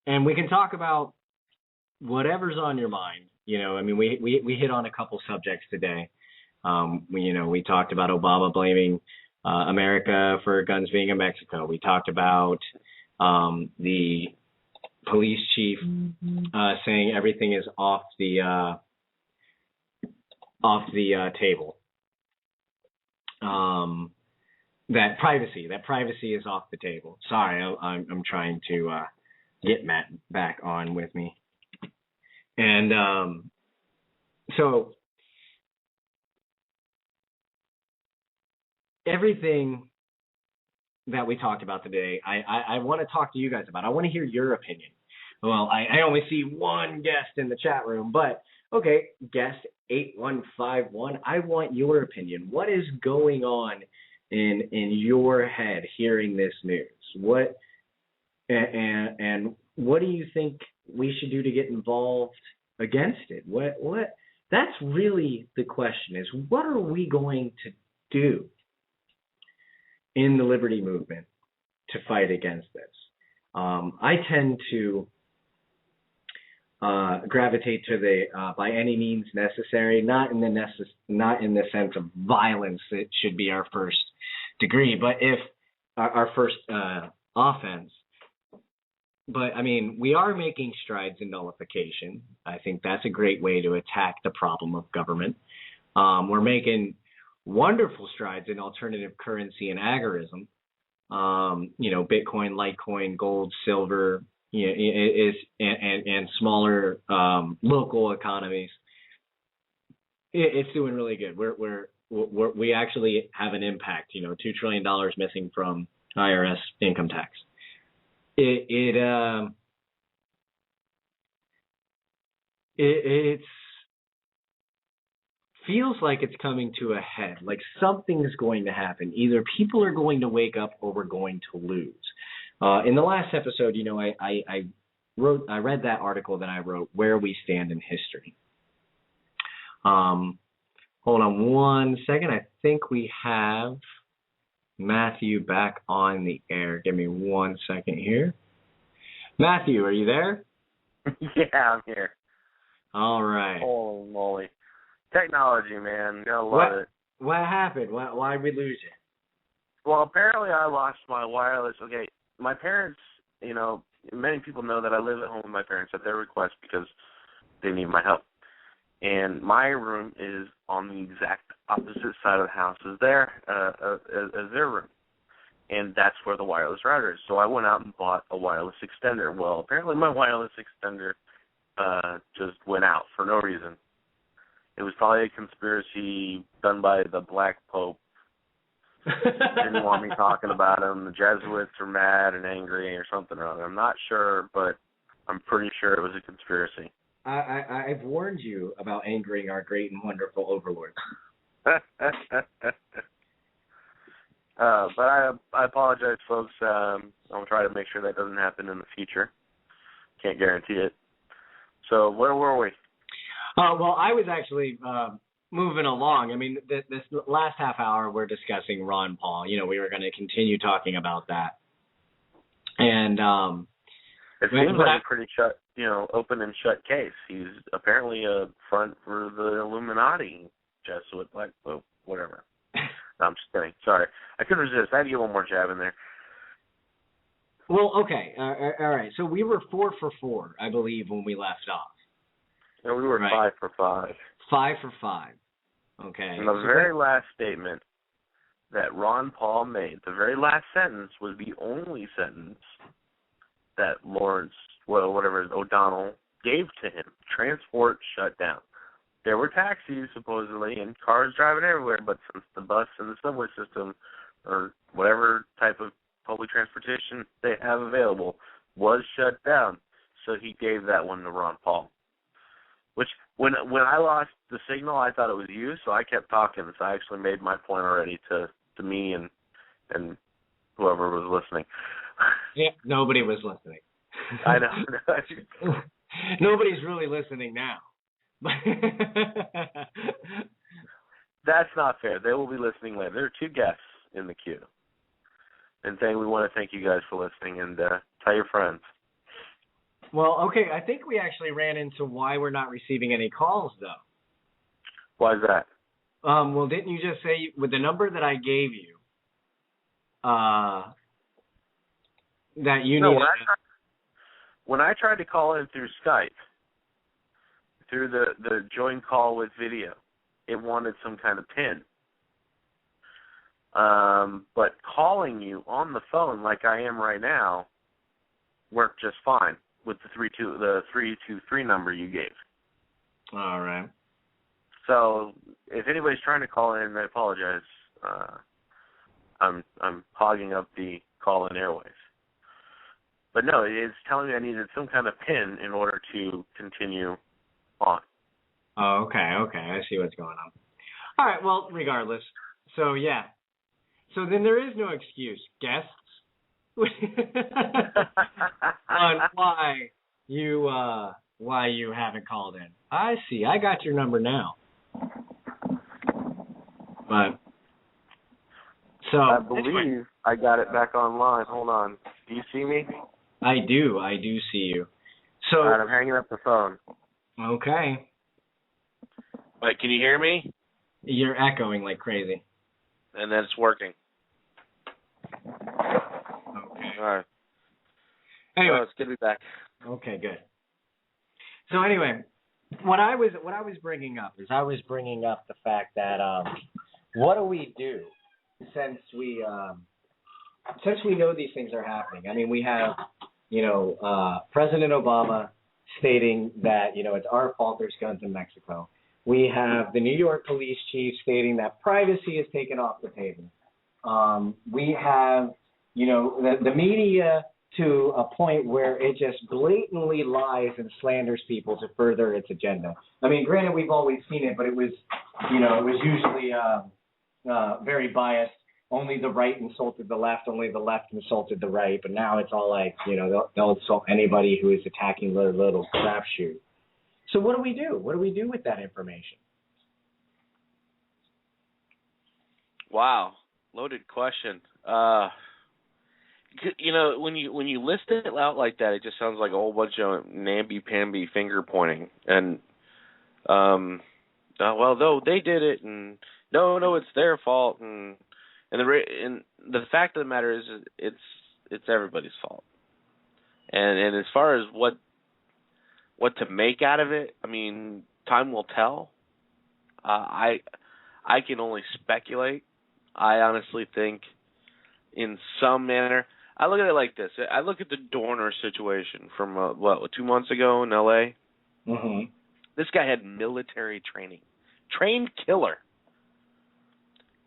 And we can talk about whatever's on your mind. I mean, we hit on a couple subjects today. We talked about Obama blaming America for guns being in Mexico. We talked about the police chief saying everything is off the table. That privacy is off the table. Sorry, I'm trying to get Matt back on with me. And so everything that we talked about today, I want to talk to you guys about. I want to hear your opinion. Well, I only see one guest in the chat room, but okay, guest 8151, I want your opinion. What is going on in your head hearing this news? What and what do you think we should do to get involved against it? What that's really the question, is what are we going to do in the liberty movement to fight against this? I tend to gravitate to the by any means necessary, not in the sense of violence that should be our first degree, but if our first offense. But I mean, we are making strides in nullification. I think that's a great way to attack the problem of government. We're making wonderful strides in alternative currency and agorism. Bitcoin, Litecoin, gold, silver, and smaller local economies. It's doing really good. We actually have an impact. $2 trillion missing from IRS income tax. It feels like it's coming to a head, like something is going to happen. Either people are going to wake up or we're going to lose. In the last episode, I read that article that I wrote, Where We Stand in History. Hold on one second. I think we have Matthew back on the air. Give me 1 second here. Matthew, are you there? Yeah, I'm here. All right. Holy moly. Technology, man. Gotta love it. What happened? Why did we lose it? Well, apparently I lost my wireless. Okay, my parents, many people know that I live at home with my parents at their request because they need my help. And my room is on the exact opposite side of the house as their room. And that's where the wireless router is. So I went out and bought a wireless extender. Well, apparently my wireless extender just went out for no reason. It was probably a conspiracy done by the Black Pope. Didn't want me talking about him. The Jesuits are mad and angry or something or other. I'm not sure, but I'm pretty sure it was a conspiracy. I've warned you about angering our great and wonderful overlords. But I apologize, folks. I'll try to make sure that doesn't happen in the future. Can't guarantee it. So where were we? Well, I was actually moving along. I mean, this last half hour we're discussing Ron Paul. We were going to continue talking about that. And it seems like a pretty shut, open and shut case. He's apparently a front for the Illuminati, Jesuit, Black Pope, whatever. No, I'm just kidding. Sorry. I couldn't resist. I had to get one more jab in there. Well, okay. All right. So we were 4 for 4, I believe, when we left off. No, we were right. 5 for 5. 5 for 5. Okay. And the very last statement that Ron Paul made, the very last sentence, was the only sentence that Lawrence, O'Donnell gave to him. Transport shut down. There were taxis, supposedly, and cars driving everywhere, but since the bus and the subway system, or whatever type of public transportation they have available, was shut down, so he gave that one to Ron Paul. Which, when I lost the signal, I thought it was you, so I kept talking. So I actually made my point already to me and whoever was listening. Yeah, nobody was listening. I know. Nobody's really listening now. That's not fair. They will be listening later. There are 2 guests in the queue. And we want to thank you guys for listening, and tell your friends. Well, okay, I think we actually ran into why we're not receiving any calls, though. Why is that? Well, didn't you just say with the number that I gave you, that you No, need. when I tried to call in through Skype, through the join call with video, it wanted some kind of PIN. But calling you on the phone like I am right now worked just fine with the 323 number you gave. All right. So if anybody's trying to call in, I apologize. I'm hogging up the call-in airways. But no, it's telling me I needed some kind of PIN in order to continue on. Oh, okay. I see what's going on. All right, well, regardless. So, yeah. So then there is no excuse, guests, on why you haven't called in. I see. I got your number now. But so I believe I got it back online. Hold on. Do you see me? I do see you. So all right, I'm hanging up the phone. Okay. Wait, can you hear me? You're echoing like crazy. And then it's working. Okay. All right. Anyway, it's good to be back. Okay, good. So anyway, what I was bringing up is the fact that what do we do since we know these things are happening? I mean, we have President Obama stating that it's our fault there's guns in Mexico. We have the New York police chief stating that privacy is taken off the table. We have the media to a point where it just blatantly lies and slanders people to further its agenda. I mean, granted, we've always seen it, but it was usually very biased. Only the right insulted the left, only the left insulted the right. But now it's all like, they'll insult anybody who is attacking their little crapshoot. So what do we do? What do we do with that information? Wow, loaded question. When you list it out like that, it just sounds like a whole bunch of namby-pamby finger pointing. And, well, though they did it, and no, it's their fault, and the fact of the matter is, it's everybody's fault. And as far as what to make out of it, I mean, time will tell. I can only speculate. I honestly think, in some manner, I look at it like this. I look at the Dorner situation from 2 months ago in L.A. Mm-hmm. This guy had military training, trained killer,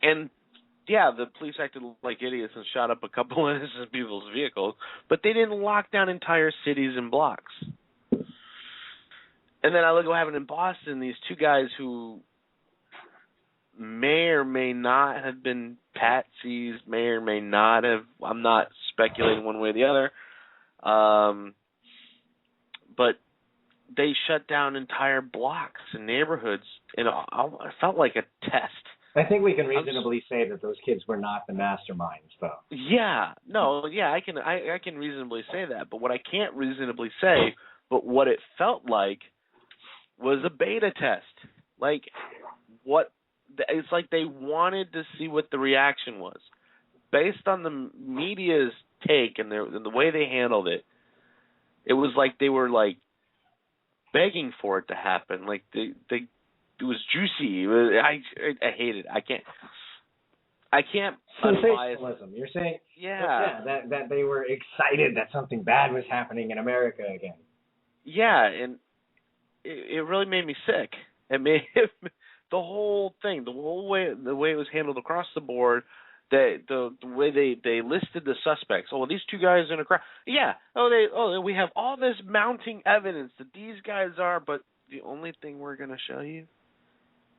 and yeah, the police acted like idiots and shot up a couple of innocent people's vehicles, but they didn't lock down entire cities and blocks. And then I look at what happened in Boston. These two guys who may or may not have been patsies, may or may not have. I'm not speculating one way or the other. But they shut down entire blocks and neighborhoods. And it felt like a test. I think we can reasonably say that those kids were not the masterminds, though. Yeah. No, yeah, I can reasonably say that. But what I can't reasonably say, but what it felt like, was a beta test. Like, it's like they wanted to see what the reaction was. Based on the media's take and the way they handled it, it was like they were like begging for it to happen. Like it was juicy. I hate it. I can't. Sensationalism. You're saying? Yeah. That they were excited that something bad was happening in America again. Yeah, and it really made me sick. It made the whole thing, the way it was handled across the board, the way they listed the suspects. Oh, well, these two guys in a crowd. Yeah. We have all this mounting evidence that these guys are, but the only thing we're going to show you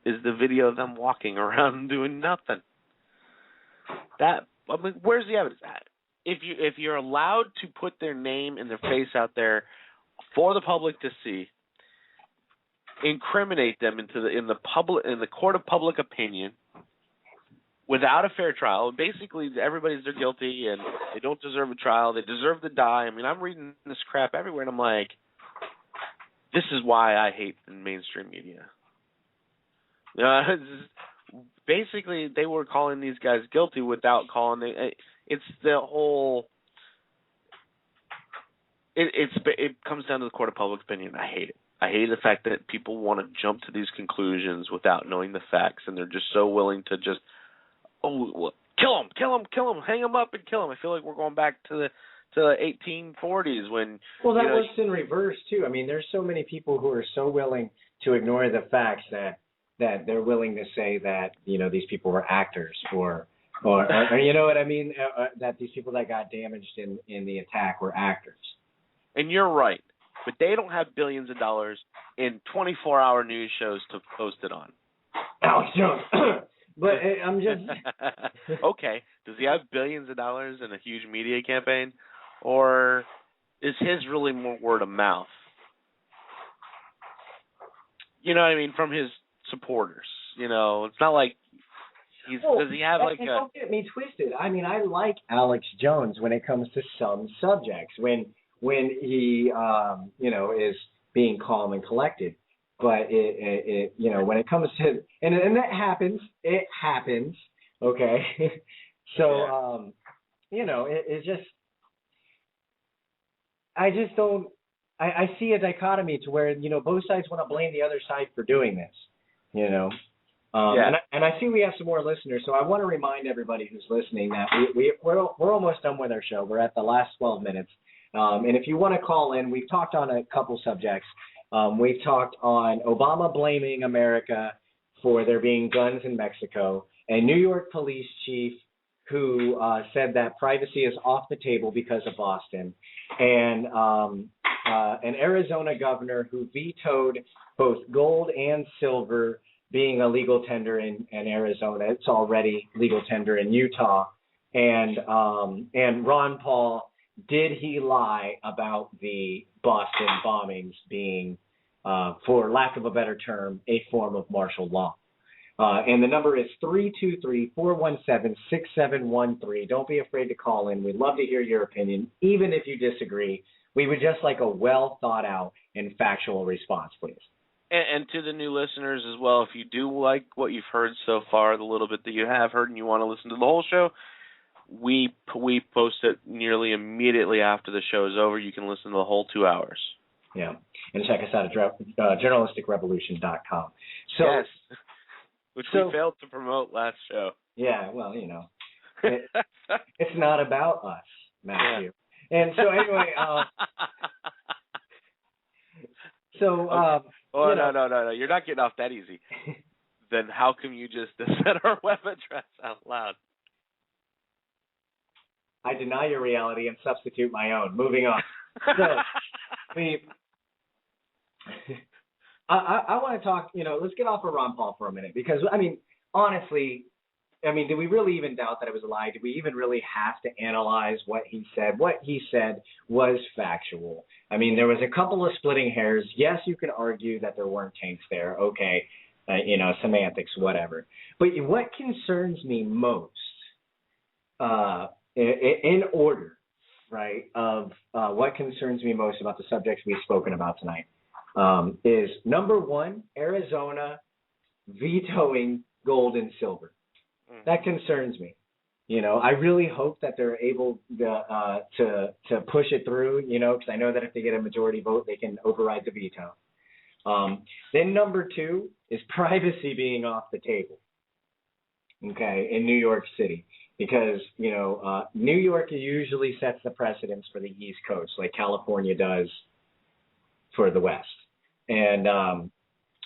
is the video of them walking around and doing nothing. Where's the evidence? If you're allowed to put their name and their face out there for the public to see, incriminate them in the court of public opinion without a fair trial. Basically, they're guilty and they don't deserve a trial. They deserve to die. I mean, I'm reading this crap everywhere, and I'm like, this is why I hate the mainstream media. basically they were calling these guys guilty without calling it. It's the whole. It comes down to the court of public opinion. I hate it. I hate the fact that people want to jump to these conclusions without knowing the facts, and they're just so willing to just, kill him, hang him up and kill him. I feel like we're going back to the 1840s when. Well, that works in reverse too. I mean, there's so many people who are so willing to ignore the facts that they're willing to say that these people were actors or you know what I mean, that these people that got damaged in the attack were actors. And you're right. But they don't have billions of dollars in 24-hour news shows to post it on. Alex Jones. But I'm just... Okay. Does he have billions of dollars in a huge media campaign? Or is his really more word of mouth? You know what I mean? From his supporters. It's not like he's... does he have like a... Don't get me twisted. I mean, I like Alex Jones when it comes to some subjects. When he, is being calm and collected, but it when it comes to, and that happens, it happens, okay. So, it's just, I just don't, I see a dichotomy to where, both sides want to blame the other side for doing this, And I see we have some more listeners, so I want to remind everybody who's listening that we're almost done with our show. We're at the last 12 minutes. And if you want to call in, we've talked on a couple subjects. We've talked on Obama blaming America for there being guns in Mexico, a New York police chief who said that privacy is off the table because of Boston, and an Arizona governor who vetoed both gold and silver being a legal tender in Arizona. It's already legal tender in Utah. And Ron Paul, did he lie about the Boston bombings being, for lack of a better term, a form of martial law? And the number is 323-417-6713. Don't be afraid to call in. We'd love to hear your opinion, even if you disagree. We would just like a well-thought-out and factual response, please. And to the new listeners as well, if you do like what you've heard so far, the little bit that you have heard, and you want to listen to the whole show, we post it nearly immediately after the show is over. You can listen to the whole 2 hours. Yeah, and check us out at journalisticrevolution.com. So, yes, which we failed to promote last show. Yeah, well, it's not about us, Matthew. Yeah. And so anyway, no, you're not getting off that easy. Then how come you just said our web address out loud? I deny your reality and substitute my own. Moving on. So, I want to talk, let's get off of Ron Paul for a minute because, honestly, do we really even doubt that it was a lie? Do we even really have to analyze what he said? What he said was factual. There was a couple of splitting hairs. Yes, you can argue that there weren't tanks there. Okay, semantics, whatever. But what concerns me most, in order, right, of what concerns me most about the subjects we've spoken about tonight, is number one, Arizona vetoing gold and silver. That concerns me. I really hope that they're able to push it through, because I know that if they get a majority vote, they can override the veto. Then number two is privacy being off the table, okay, in New York City. Because, New York usually sets the precedence for the East Coast, like California does for the West. And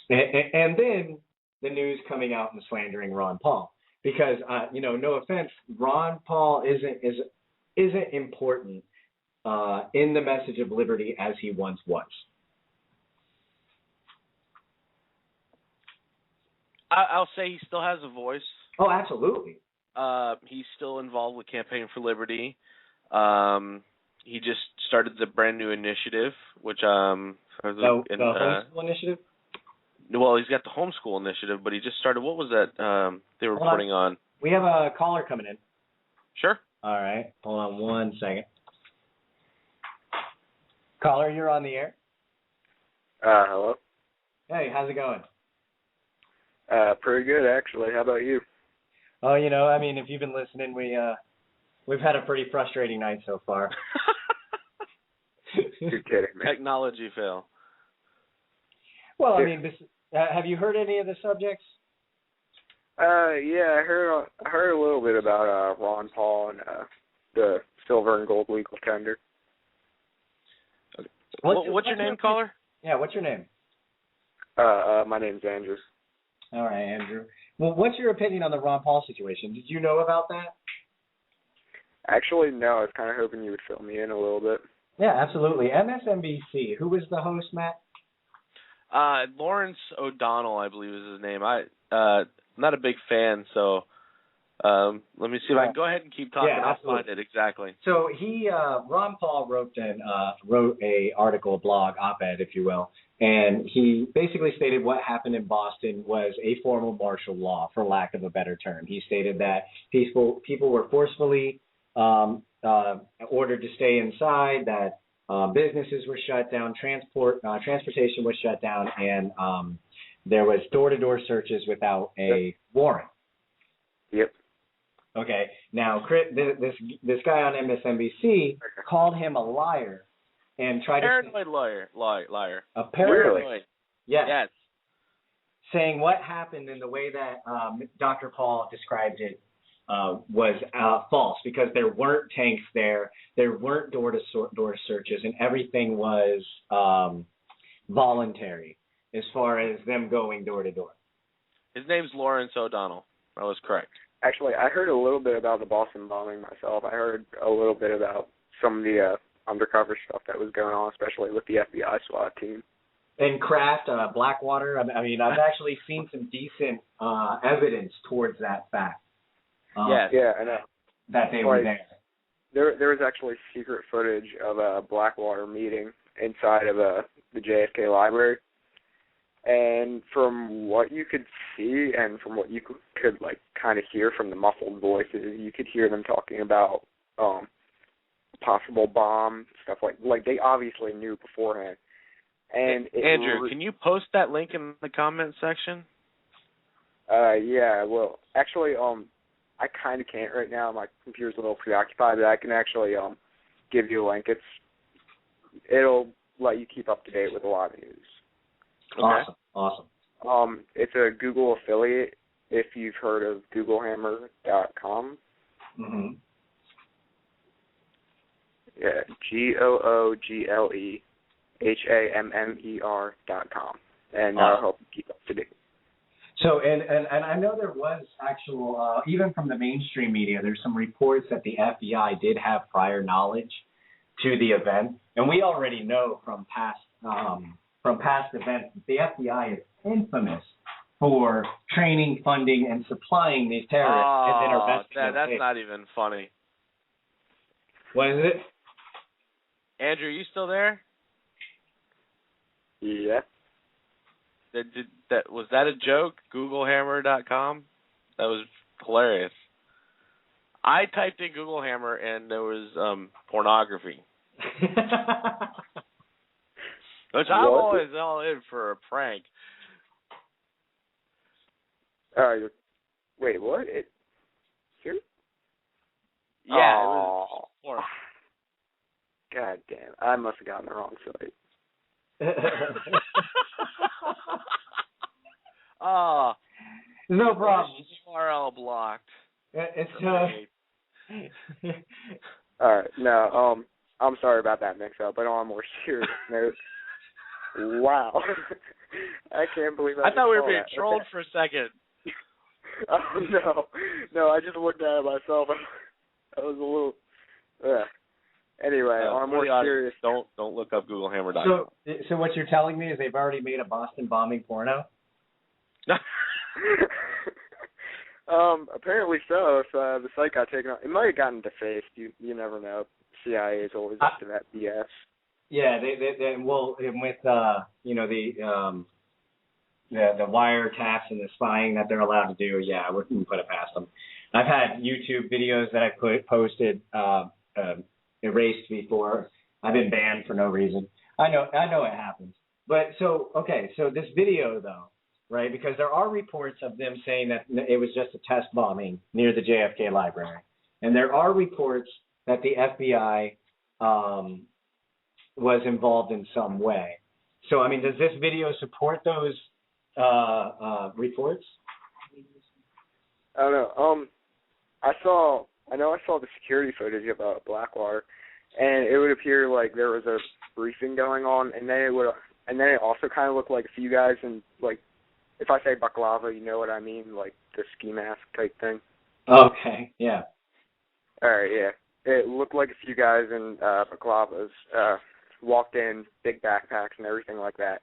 then the news coming out and slandering Ron Paul. Because, no offense, Ron Paul isn't important in the message of liberty as he once was. I'll say he still has a voice. Oh, absolutely. He's still involved with Campaign for Liberty. He just started the brand new initiative, which the homeschool initiative. Well, he's got the homeschool initiative, but he just started. What was that they were putting on? We have a caller coming in. Sure. All right. Hold on 1 second. Caller, you're on the air. Hello. Hey, how's it going? Pretty good, actually. How about you? Oh, you know, I mean, if you've been listening, we've had a pretty frustrating night so far. You're kidding me. Technology fail. Well, I mean, have you heard any of the subjects? Yeah, I heard a little bit about Ron Paul and the silver and gold legal tender. What's your name, caller? Yeah, what's your name? My name's Andrew. All right, Andrew. Well, what's your opinion on the Ron Paul situation? Did you know about that? Actually, no. I was kind of hoping you would fill me in a little bit. Yeah, absolutely. MSNBC. Who was the host, Matt? Lawrence O'Donnell, I believe is his name. I'm not a big fan, so let me see if I can go ahead and keep talking. Yeah, I'll find it exactly. So Ron Paul wrote a article, a blog, op-ed, if you will, and he basically stated what happened in Boston was a formal martial law, for lack of a better term. He stated that people were forcefully ordered to stay inside, that businesses were shut down, transportation was shut down, and there was door-to-door searches without a warrant. Yep. Okay. Now, this guy on MSNBC called him a liar and tried paranoid liar. A paranoid. Really? Yes. Saying what happened in the way that Dr. Paul described it was false, because there weren't tanks there weren't door-to-door searches, and everything was voluntary as far as them going door-to-door. His name's Lawrence O'Donnell. That was correct. Actually, I heard a little bit about the Boston bombing myself. I heard a little bit about some of the undercover stuff that was going on, especially with the FBI SWAT team. And Kraft, Blackwater. I mean, I've actually seen some decent evidence towards that fact. Yeah, I know. That they were there. There was actually secret footage of a Blackwater meeting inside of the JFK library. And from what you could see and from what you could like kind of hear from the muffled voices, you could hear them talking about possible bomb stuff, like they obviously knew beforehand. And Andrew, can you post that link in the comment section? Yeah, well, actually, I kind of can't right now. My computer's a little preoccupied, but I can actually give you a link. It'll let you keep up to date with a lot of news. Okay. Awesome. It's a Google affiliate, if you've heard of GoogleHammer.com. Mm-hmm. Yeah, GoogleHammer.com, and that'll help you keep up to date. So, and I know there was actual, even from the mainstream media, there's some reports that the FBI did have prior knowledge to the event, and we already know from past events that the FBI is infamous for training, funding, and supplying these terrorists as intervention. That's not even funny. What is it? Andrew, you still there? Yeah. Was that a joke? GoogleHammer.com? That was hilarious. I typed in Google Hammer and there was pornography. Which I'm always all in for a prank. Wait, what? Here? Yeah, it was porn. God damn. I must have gotten the wrong site. No problem. URL blocked. It's all right. No, I'm sorry about that mix-up, but on a more serious note, wow, I can't believe I thought we were being trolled for a second. Oh no, I just looked at it myself. I was a little. Anyway, on a more serious. Don't look up GoogleHammer.com. So what you're telling me is they've already made a Boston bombing porno? Apparently so. If the site got taken off, it might have gotten defaced. You never know. CIA is always up to that BS. Yeah, they well, with the wiretaps and the spying that they're allowed to do. Yeah, I wouldn't put it past them. I've had YouTube videos that I posted erased before. I've been banned for no reason. I know it happens. But so this video though, right? Because there are reports of them saying that it was just a test bombing near the JFK library. And there are reports that the FBI was involved in some way. So, I mean, does this video support those reports? I don't know. I saw the security footage about Blackwater, and it would appear like there was a briefing going on, and then it also kind of looked like a few guys in, like, if I say baklava, you know what I mean, like the ski mask type thing. Okay, yeah. All right, yeah. It looked like a few guys in baklavas walked in, big backpacks and everything like that,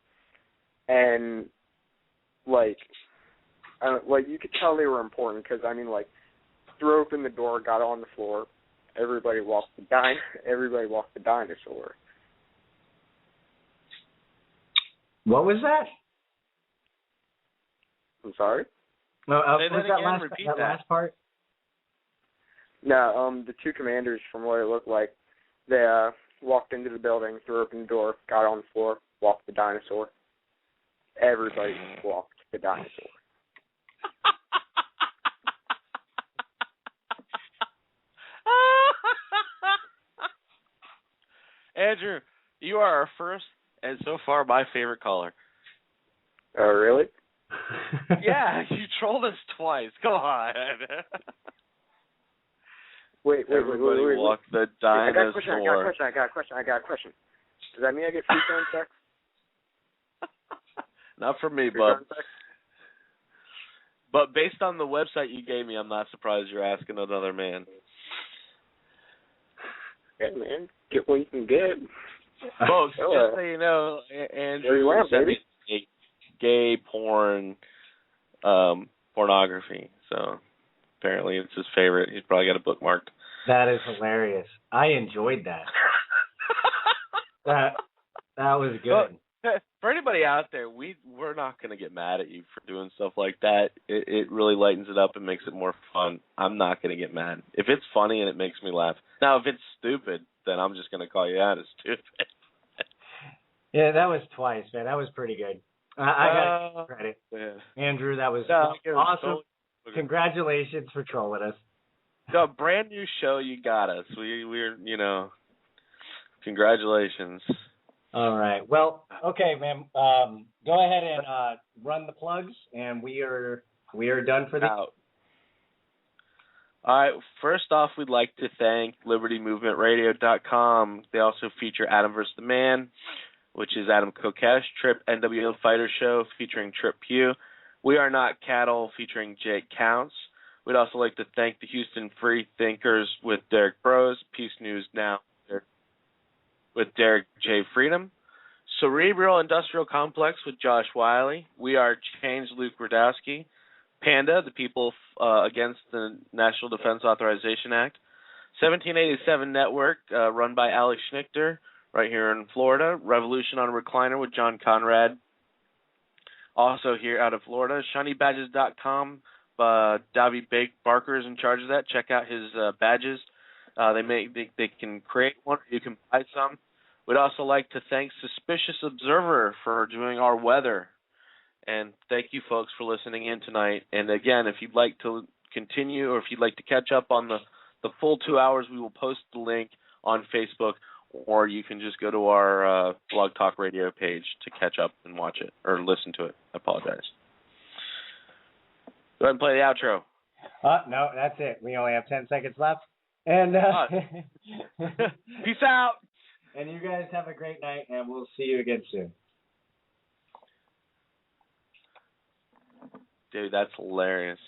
and like you could tell they were important because I mean, like, threw open the door, got on the floor, everybody walked the dinosaur. What was that? I'm sorry? Was that last part? No, the two commanders, from what it looked like, they walked into the building, threw open the door, got on the floor, walked the dinosaur. Everybody walked the dinosaur. Andrew, you are our first and so far my favorite caller. Oh, really? Yeah, you trolled us twice. Go on. Wait. Walk the dinosaur. I got a question. Does that mean I get free phone sex? Not for me, bud. But based on the website you gave me, I'm not surprised you're asking another man. Yeah, man. Get what you can get. Folks, just so you know, Andrew sent me gay porn pornography. So apparently it's his favorite. He's probably got it bookmarked. That is hilarious. I enjoyed that. that was good. Well, for anybody out there, we're not going to get mad at you for doing stuff like that. It really lightens it up and makes it more fun. I'm not going to get mad. If it's funny and it makes me laugh. Now, if it's stupid, then I'm just going to call you out as stupid. Yeah, that was twice, man. That was pretty good. I got to give you credit. Yeah. Andrew, that was awesome. Congratulations for trolling us. A brand new show, you got us. We're congratulations. All right. Well, okay, man. Go ahead and run the plugs, and we are done for the. All right. First off, we'd like to thank LibertyMovementRadio.com. They also feature Adam vs. the Man, which is Adam Kokesh, Trip NWO Fighter Show featuring Trip Pugh. We Are Not Cattle featuring Jake Counts. We'd also like to thank the Houston Free Thinkers with Derek Bros, Peace News Now with Derek J. Freedom, Cerebral Industrial Complex with Josh Wiley, We Are Change, Luke Radowski, PANDA, the People Against the National Defense Authorization Act, 1787 Network, run by Alex Schnichter, right here in Florida, Revolution on a Recliner with John Conrad, also here out of Florida, ShinyBadges.com, Davy Barker is in charge of that. Check out his badges. They can create one, or you can buy some. We'd also like to thank Suspicious Observer for doing our weather. And thank you, folks, for listening in tonight. And again, if you'd like to continue or if you'd like to catch up on the full 2 hours, we will post the link on Facebook, or you can just go to our Blog Talk Radio page to catch up and watch it, or listen to it. I apologize. Go ahead and play the outro. No, that's it. We only have 10 seconds left. And peace out. And you guys have a great night, and we'll see you again soon. Dude, that's hilarious.